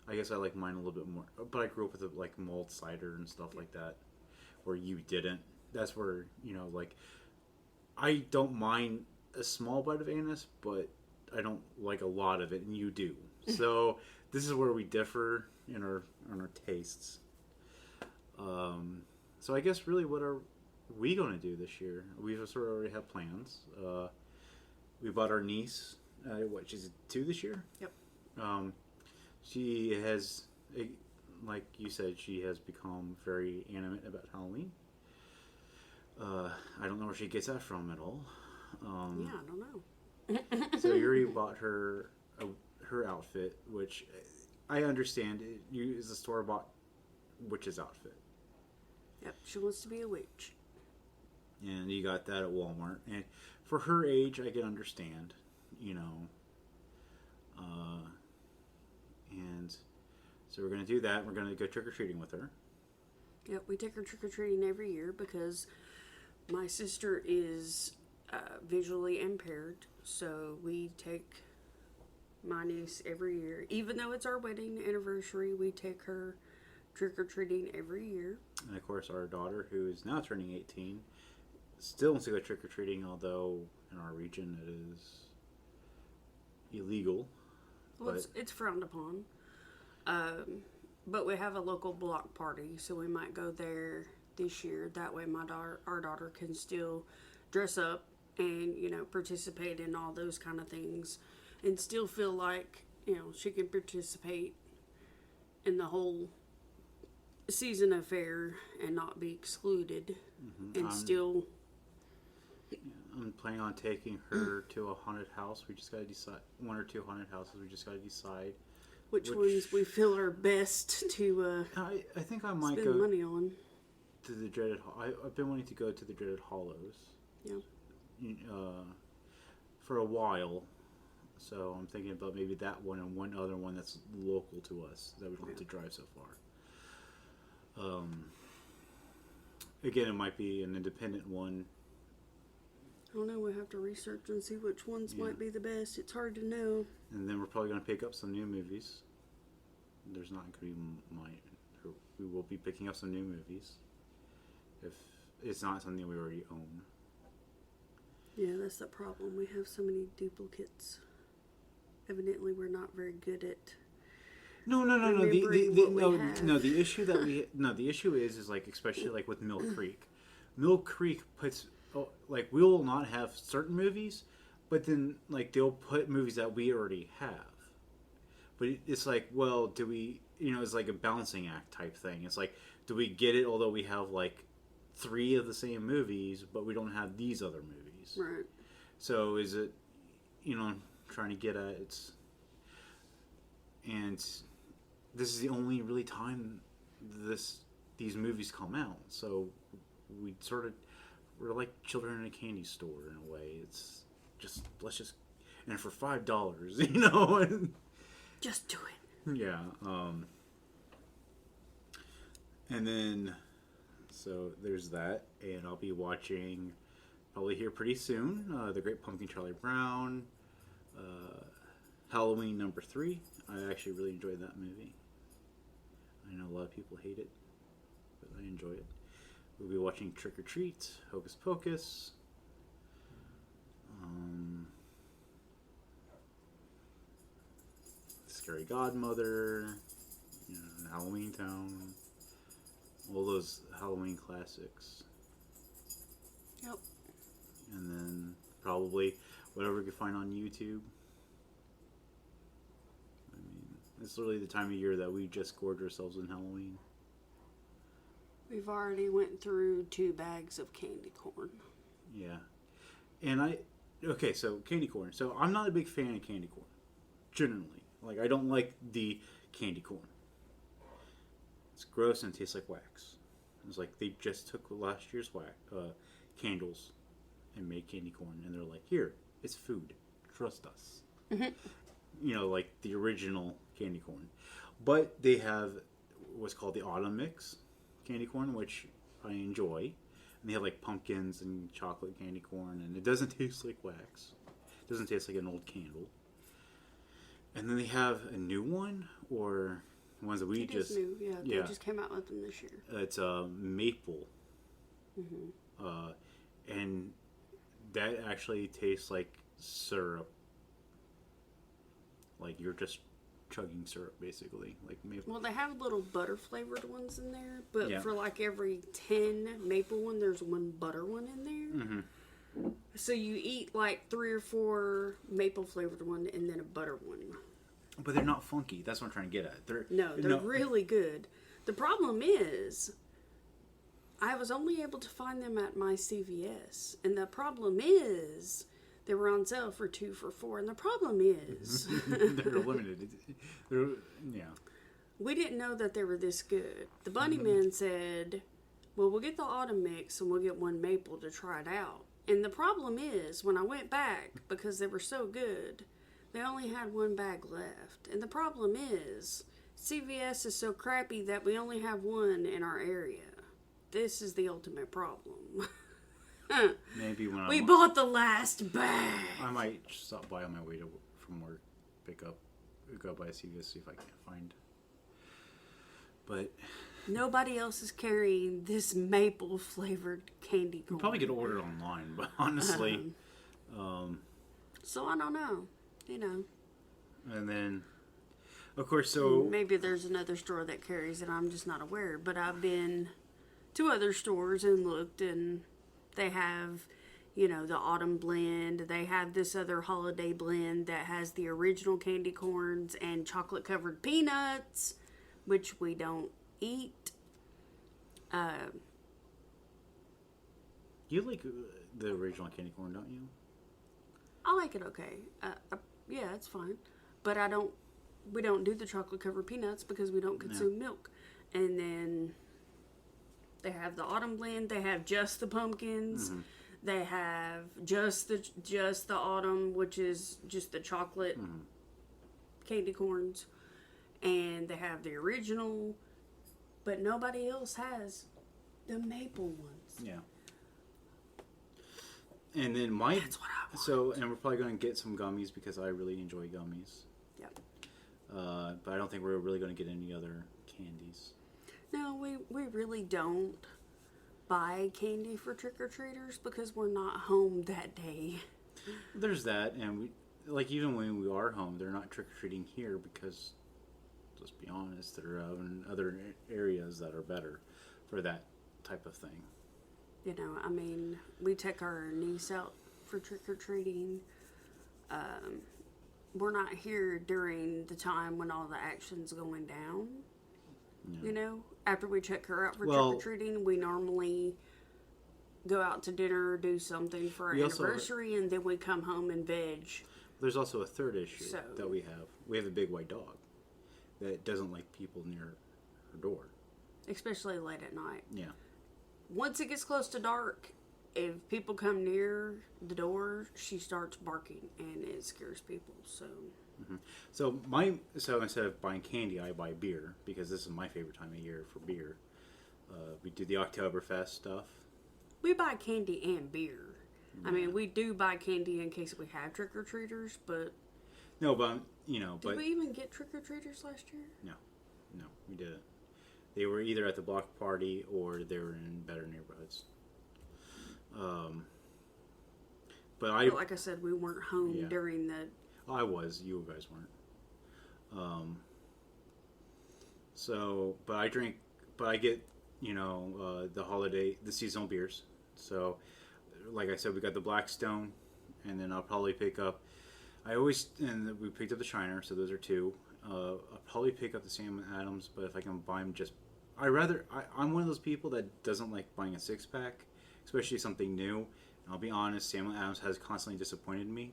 I guess I like mine a little bit more, but I grew up with like mulled cider and stuff like that, where you didn't. That's where, you know, like, I don't mind a small bite of anise, but I don't like a lot of it, and you do. So this is where we differ in our tastes. So I guess really, what are we going to do this year? We sort of already have plans. We bought our niece. She's 2 this year? Yep. She has, like you said, she has become very animate about Halloween. I don't know where she gets that from at all. Yeah, I don't know. So Yuri bought her her outfit, which I understand. You is a store-bought witch's outfit. Yep, she wants to be a witch. And you got that at Walmart. And for her age, I can understand, you know. And so we're going to do that. We're going to go trick-or-treating with her. Yep, we take her trick-or-treating every year because my sister is visually impaired. So we take my niece every year. Even though it's our wedding anniversary, we take her trick-or-treating every year. And of course, our daughter, who is now turning 18, still wants to go trick-or-treating, although in our region it is illegal. Well, it's frowned upon. But we have a local block party, so we might go there this year. That way our daughter can still dress up and, you know, participate in all those kind of things and still feel like, you know, she can participate in the whole season of fair and not be excluded. Mm-hmm. And still... I'm planning on taking her to a haunted house. We just got to decide, 1 or 2 haunted houses. We just got to decide which ones we feel are best to I think I might spend go money on. To the dreaded. I've been wanting to go to the dreaded Hollows. Yeah. For a while, so I'm thinking about maybe that one and one other one that's local to us that we don't have to drive so far. Again, it might be an independent one. I don't know. We have to research and see which ones might be the best. It's hard to know. And then we're probably going to pick up some new movies. There's not going to be we will be picking up some new movies if it's not something we already own. Yeah, that's the problem. We have so many duplicates. Evidently, we're not very good at. No. The issue the issue is like, especially like with Mill Creek. Mill Creek puts. Like, we will not have certain movies, but then, like, they'll put movies that we already have. But it's like, well, do we, you know, it's like a balancing act type thing. It's like, do we get it, although we have, like, 3 of the same movies, but we don't have these other movies? Right. So is it, you know, trying to get at, it's, and this is the only really time these movies come out. So we sort of, we're like children in a candy store in a way. It's just, and for $5, you know. Just do it. Yeah. And then, let's So there's that, and I'll be watching probably here pretty soon. The Great Pumpkin, Charlie Brown, Halloween #3. I actually really enjoyed that movie. I know a lot of people hate it, but I enjoy it. We'll be watching Trick or Treat, Hocus Pocus. Scary Godmother, Halloween Town, all those Halloween classics. Yep. And then probably whatever we can find on YouTube. I mean, it's literally the time of year that we just gorge ourselves in Halloween. We've already went through 2 bags of candy corn. Yeah. And so candy corn. So I'm not a big fan of candy corn, generally. Like, I don't like the candy corn. It's gross and it tastes like wax. It's like they just took last year's candles and made candy corn, and they're like, here, it's food. Trust us. Like the original candy corn. But they have what's called the autumn mix candy corn, which I enjoy. And they have like pumpkins and chocolate candy corn, and it doesn't taste like wax. It doesn't taste like an old candle. And then they have a new one, or ones that we it just... is new, yeah. They just came out with them this year. It's maple. And that actually tastes like syrup. Like you're just chugging syrup, basically. Like maple. Well, they have little butter flavored ones in there, but for like every 10 maple one, there's 1 butter one in there. So you eat like 3 or 4 maple flavored one and then a butter one. But they're not funky. That's what I'm trying to get at. They're really good. The problem is, I was only able to find them at my CVS. And the problem is, they were on sale for 2 for $4. And the problem is... they're limited. We didn't know that they were this good. The Bunny Man said, well, we'll get the autumn mix and we'll get 1 maple to try it out. And the problem is, when I went back, because they were so good, they only had 1 bag left. And the problem is, CVS is so crappy that we only have 1 in our area. This is the ultimate problem. Maybe when we bought the last bag. I might stop by on my way from work, go by a CVS, see if I can't find. But nobody else is carrying this maple flavored candy corn. You probably get ordered online, but honestly, so I don't know, And then, of course, so maybe there's another store that carries it. I'm just not aware. But I've been to other stores and looked, and they have, the autumn blend. They have this other holiday blend that has the original candy corns and chocolate covered peanuts, which we don't eat. You like the original candy corn, don't you? I like it okay. Yeah, it's fine. But we don't do the chocolate covered peanuts because we don't consume milk. And then they have the autumn blend. They have just the pumpkins. They have just the autumn, which is just the chocolate candy corns. And they have the original, but nobody else has the maple ones. Yeah. And then that's what I want. And we're probably going to get some gummies because I really enjoy gummies. Yep. But I don't think we're really going to get any other candies. No, we really don't buy candy for trick-or-treaters because we're not home that day. There's that, and even when we are home, they're not trick-or-treating here because, let's be honest, there are other areas that are better for that type of thing. We take our niece out for trick-or-treating. We're not here during the time when all the action's going down. Yeah. After we check her out for trick-or-treating, we normally go out to dinner or do something for our anniversary, and then we come home and veg. There's also a third issue that we have. We have a big white dog that doesn't like people near her door. Especially late at night. Yeah. Once it gets close to dark, if people come near the door, she starts barking, and it scares people. So, so instead of buying candy, I buy beer because this is my favorite time of year for beer. We do the Oktoberfest stuff. We buy candy and beer. I mean, we do buy candy in case we have trick-or-treaters, but... No, but, you know, Did we even get trick-or-treaters last year? No, we didn't. They were either at the block party or they were in better neighborhoods. But like I said, we weren't home during the... I was. You guys weren't. But I get, you know, the seasonal beers. So, like I said, we got the Blackstone, and then I'll probably pick up, and we picked up the Shiner, so those are two. I'll probably pick up the Sam Adams, but if I can buy them I'm one of those people that doesn't like buying a 6-pack, especially something new. And I'll be honest, Sam Adams has constantly disappointed me.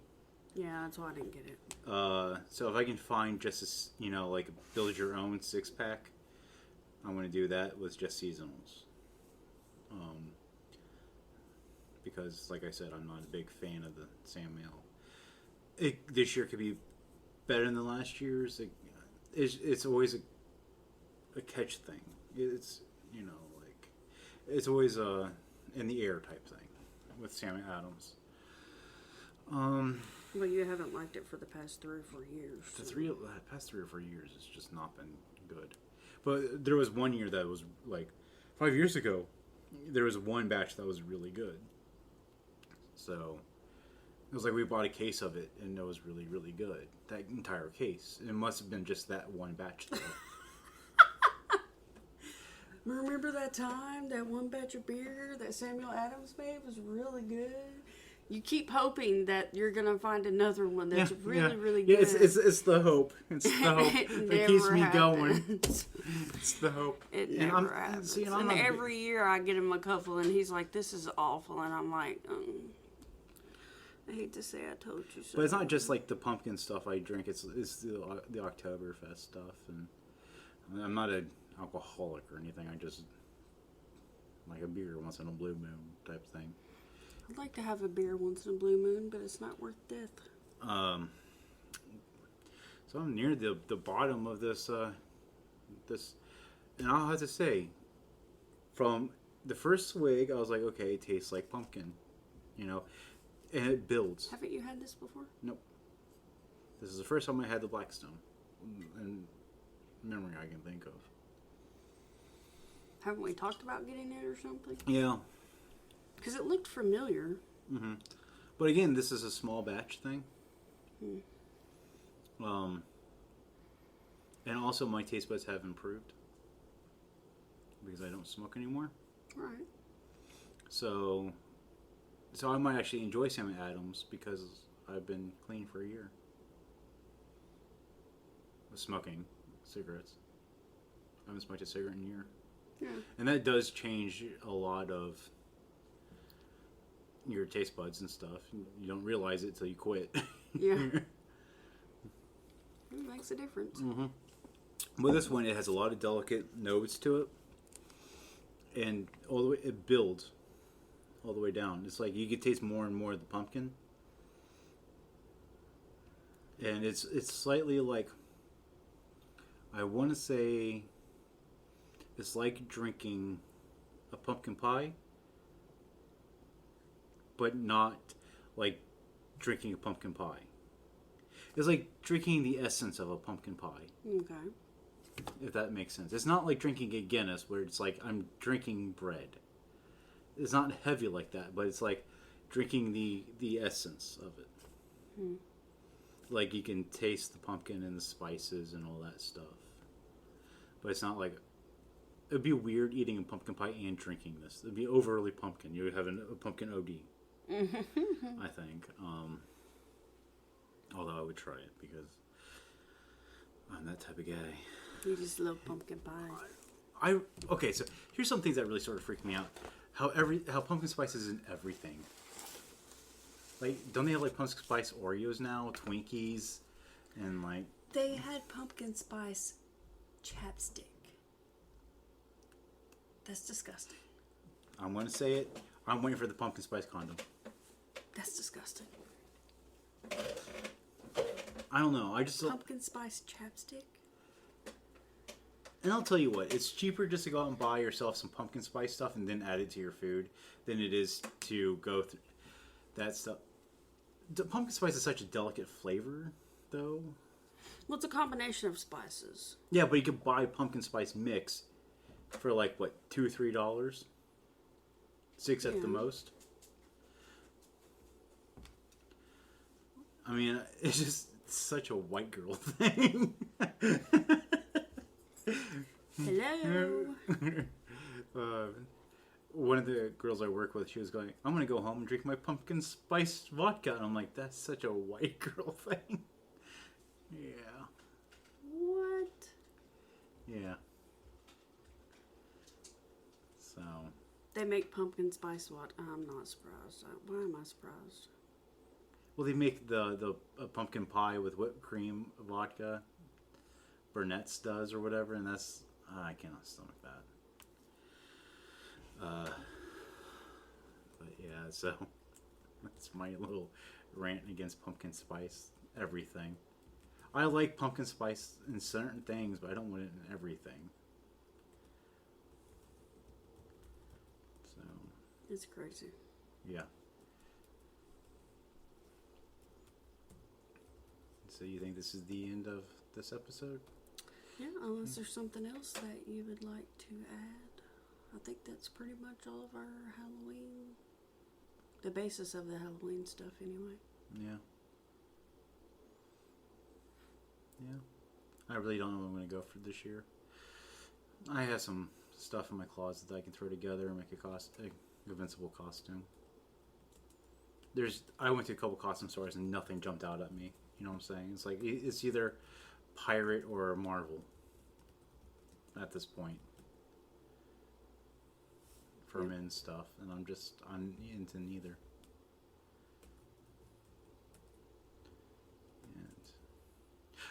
Yeah, that's why I didn't get it. So if I can find just a, you know, like build your own 6-pack, I'm going to do that with just seasonals. Because, like I said, I'm not a big fan of the Sam Ale. This year could be better than last year's. It's always a catch thing. It's, you know, like, it's always a in the air type thing with Sam Adams. Well, you haven't liked it for the past 3 or 4 years. The past 3 or 4 years, it's just not been good. But there was one year that was like 5 years ago. There was one batch that was really good. So it was like we bought a case of it, and it was really, really good. That entire case. It must have been just that one batch, though. Remember that time, that one batch of beer that Samuel Adams made was really good? You keep hoping that you're going to find another one that's really good. Yeah, it's the hope. It's the hope that keeps me going. It's the hope. It never happens. And every year I get him a couple, and he's like, this is awful. And I'm like, I hate to say I told you so. But it's not just like the pumpkin stuff I drink. It's the Oktoberfest stuff. And I'm not an alcoholic or anything. I just like a beer once in a blue moon type thing. I'd like to have a beer once in a blue moon, but it's not worth death. So I'm near the bottom of this, and I'll have to say, from the first swig, I was like, okay, it tastes like pumpkin, you know, and it builds. Haven't you had this before? Nope. This is the first time I had the Blackstone, in memory I can think of. Haven't we talked about getting it or something? Yeah. Because it looked familiar. Mm-hmm. But again, this is a small batch thing. And also my taste buds have improved because I don't smoke anymore. Right. So I might actually enjoy Sam Adams because I've been clean for a year with smoking cigarettes. I haven't smoked a cigarette in a year. Yeah. And that does change a lot of your taste buds and stuff. You don't realize it till you quit. Yeah. It makes a difference. Mm-hmm. With this one, it has a lot of delicate notes to it, and all the way it builds all the way down. It's like you can taste more and more of the pumpkin, and it's slightly like, I want to say, it's like drinking a pumpkin pie, but not like drinking a pumpkin pie. It's like drinking the essence of a pumpkin pie. Okay. If that makes sense. It's not like drinking a Guinness where it's like I'm drinking bread. It's not heavy like that, but it's like drinking the essence of it. Like you can taste the pumpkin and the spices and all that stuff. But it's not like... It'd be weird eating a pumpkin pie and drinking this. It'd be overly pumpkin. You would have a pumpkin OD. I think. Although I would try it because I'm that type of guy. You just love pumpkin pie. Okay, so here's some things that really sort of freaked me out. How pumpkin spice is in everything. Like, don't they have like pumpkin spice Oreos now, Twinkies, and like... They had pumpkin spice chapstick. That's disgusting. I'm going to say it. I'm waiting for the pumpkin spice condom. That's disgusting. I don't know. I just... Pumpkin spice chapstick? And I'll tell you what, it's cheaper just to go out and buy yourself some pumpkin spice stuff and then add it to your food than it is to go through that stuff. The pumpkin spice is such a delicate flavor, though. Well, it's a combination of spices. Yeah, but you could buy pumpkin spice mix for like, what, $2 or $3? $6 at the most. I mean, it's just such a white girl thing. Hello. One of the girls I work with, she was going, I'm going to go home and drink my pumpkin spice vodka. And I'm like, that's such a white girl thing. Yeah. What? Yeah. So. They make pumpkin spice vodka. I'm not surprised. Why am I surprised? Well, they make the pumpkin pie with whipped cream vodka. Burnett's does or whatever, and that's I cannot stomach that. But yeah, so that's my little rant against pumpkin spice everything. I like pumpkin spice in certain things, but I don't want it in everything. So It's crazy. yeah. So you think this is the end of this episode? Yeah, unless there's something else that you would like to add. I think that's pretty much all of our Halloween. The basis of the Halloween stuff, anyway. Yeah. Yeah. I really don't know what I'm going to go for this year. I have some stuff in my closet that I can throw together and make a invincible costume. I went to a couple costume stores and nothing jumped out at me. You know what I'm saying? It's like, it's either Pirate or Marvel at this point for men's stuff, and I'm into neither.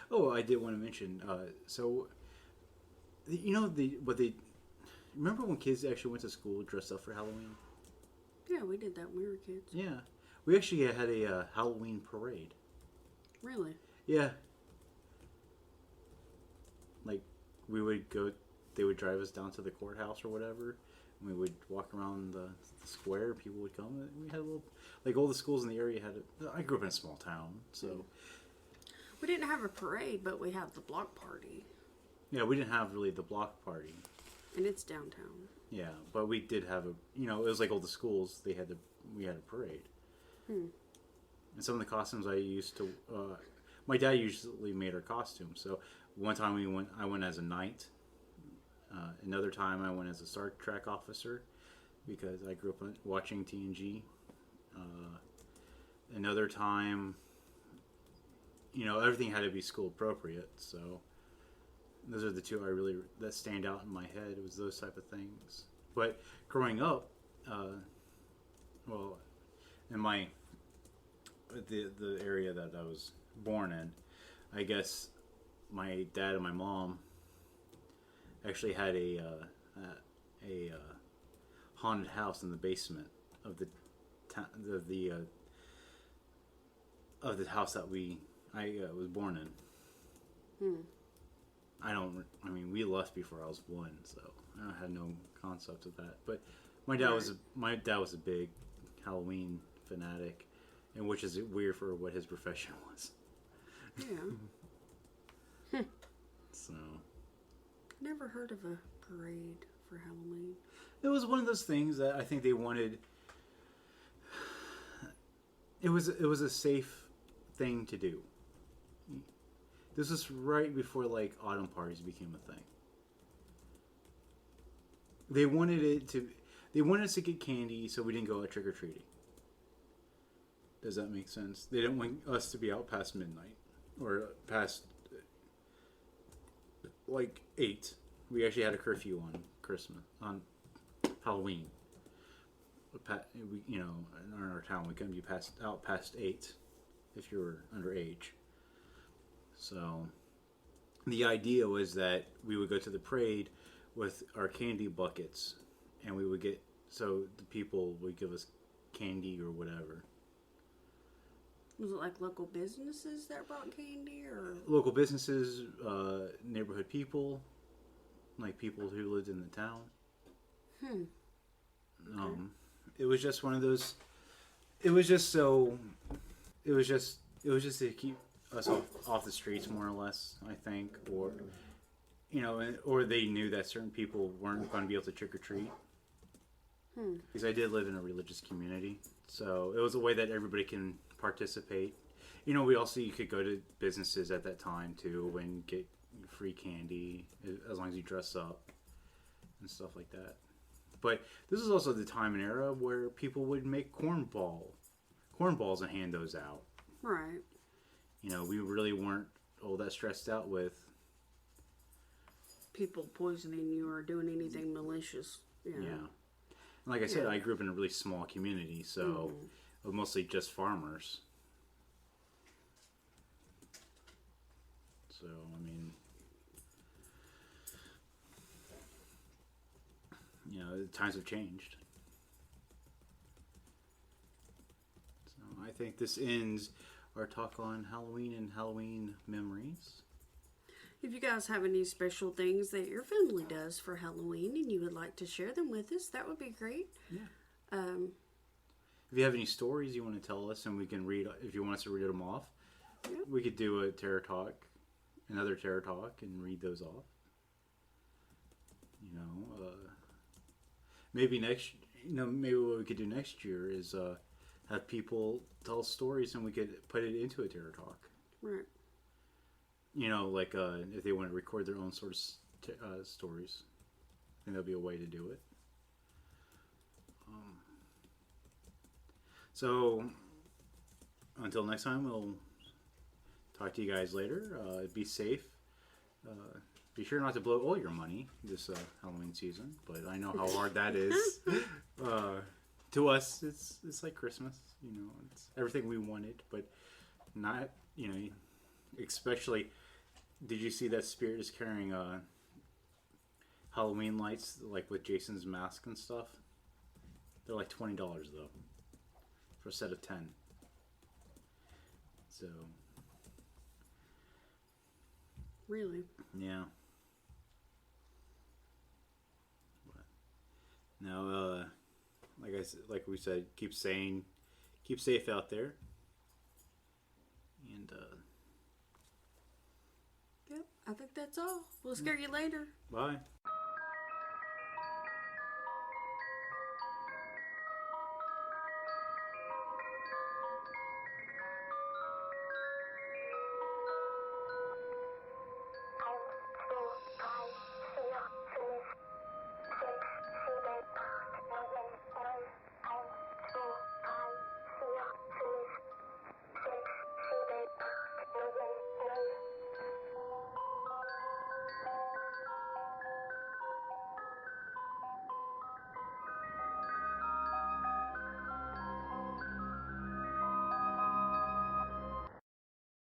And I did want to mention, so you know remember when kids actually went to school dressed up for Halloween? Yeah, we did that when we were kids. Yeah, we actually had a Halloween parade. Really? Yeah. Like, they would drive us down to the courthouse or whatever, and we would walk around the square, people would come, and we had a little, like, all the schools in the area I grew up in a small town, so. We didn't have a parade, but we had the block party. Yeah, we didn't have really the block party. And it's downtown. Yeah, but we did have it was like all the schools, we had a parade. And some of the costumes I used to, my dad usually made our costumes. So one time I went as a knight. Another time I went as a Star Trek officer because I grew up watching TNG. Another time, everything had to be school appropriate. So those are the two that stand out in my head. It was those type of things. But growing up, in the area that I was born in, I guess my dad and my mom actually had a haunted house in the basement of the house that I was born in. We left before I was 1, so I had no concept of that. But my dad was a big Halloween fanatic. And which is weird for what his profession was. Yeah. So. Never heard of a parade for Halloween. It was one of those things that I think they wanted. It was a safe thing to do. This was right before like autumn parties became a thing. They wanted us to get candy so we didn't go out trick or treating. Does that make sense? They didn't want us to be out past midnight or past like 8. We actually had a curfew on Halloween. In our town, we couldn't be out past 8 if you were underage. So the idea was that we would go to the parade with our candy buckets, and so the people would give us candy or whatever. Was it like local businesses that brought candy, or local businesses, neighborhood people, like people who lived in the town. Okay. It was just one of those. It was just so. It was just to keep us off the streets, more or less. I think, or or they knew that certain people weren't going to be able to trick or treat. Because I did live in a religious community, so it was a way that everybody can participate. We also, you could go to businesses at that time too and get free candy as long as you dress up and stuff like that. But this is also the time and era where people would make cornballs and hand those out. Right. We really weren't all that stressed out with people poisoning you or doing anything malicious. Yeah. And like I said, I grew up in a really small community, so it was mostly just farmers. So, I mean, the times have changed. So I think this ends our talk on Halloween and Halloween memories. If you guys have any special things that your family does for Halloween and you would like to share them with us, that would be great. Yeah. If you have any stories you want to tell us and we can read, if you want us to read them off, we could do another Terror Talk and read those off. Maybe maybe what we could do next year is have people tell stories and we could put it into a Terror Talk. Right. Like if they want to record their own sort of stories. I think that'd be a way to do it. So, until next time, we'll talk to you guys later. Be safe. Be sure not to blow all your money this Halloween season, but I know how hard that is. To us, it's like Christmas. It's everything we wanted, but not, especially. Did you see that Spirit is carrying Halloween lights, like with Jason's mask and stuff? They're like $20 though, for a set of 10. So. Really? Yeah. But now, like we said, keep safe out there, and. Yep, I think that's all. We'll scare you later. Bye.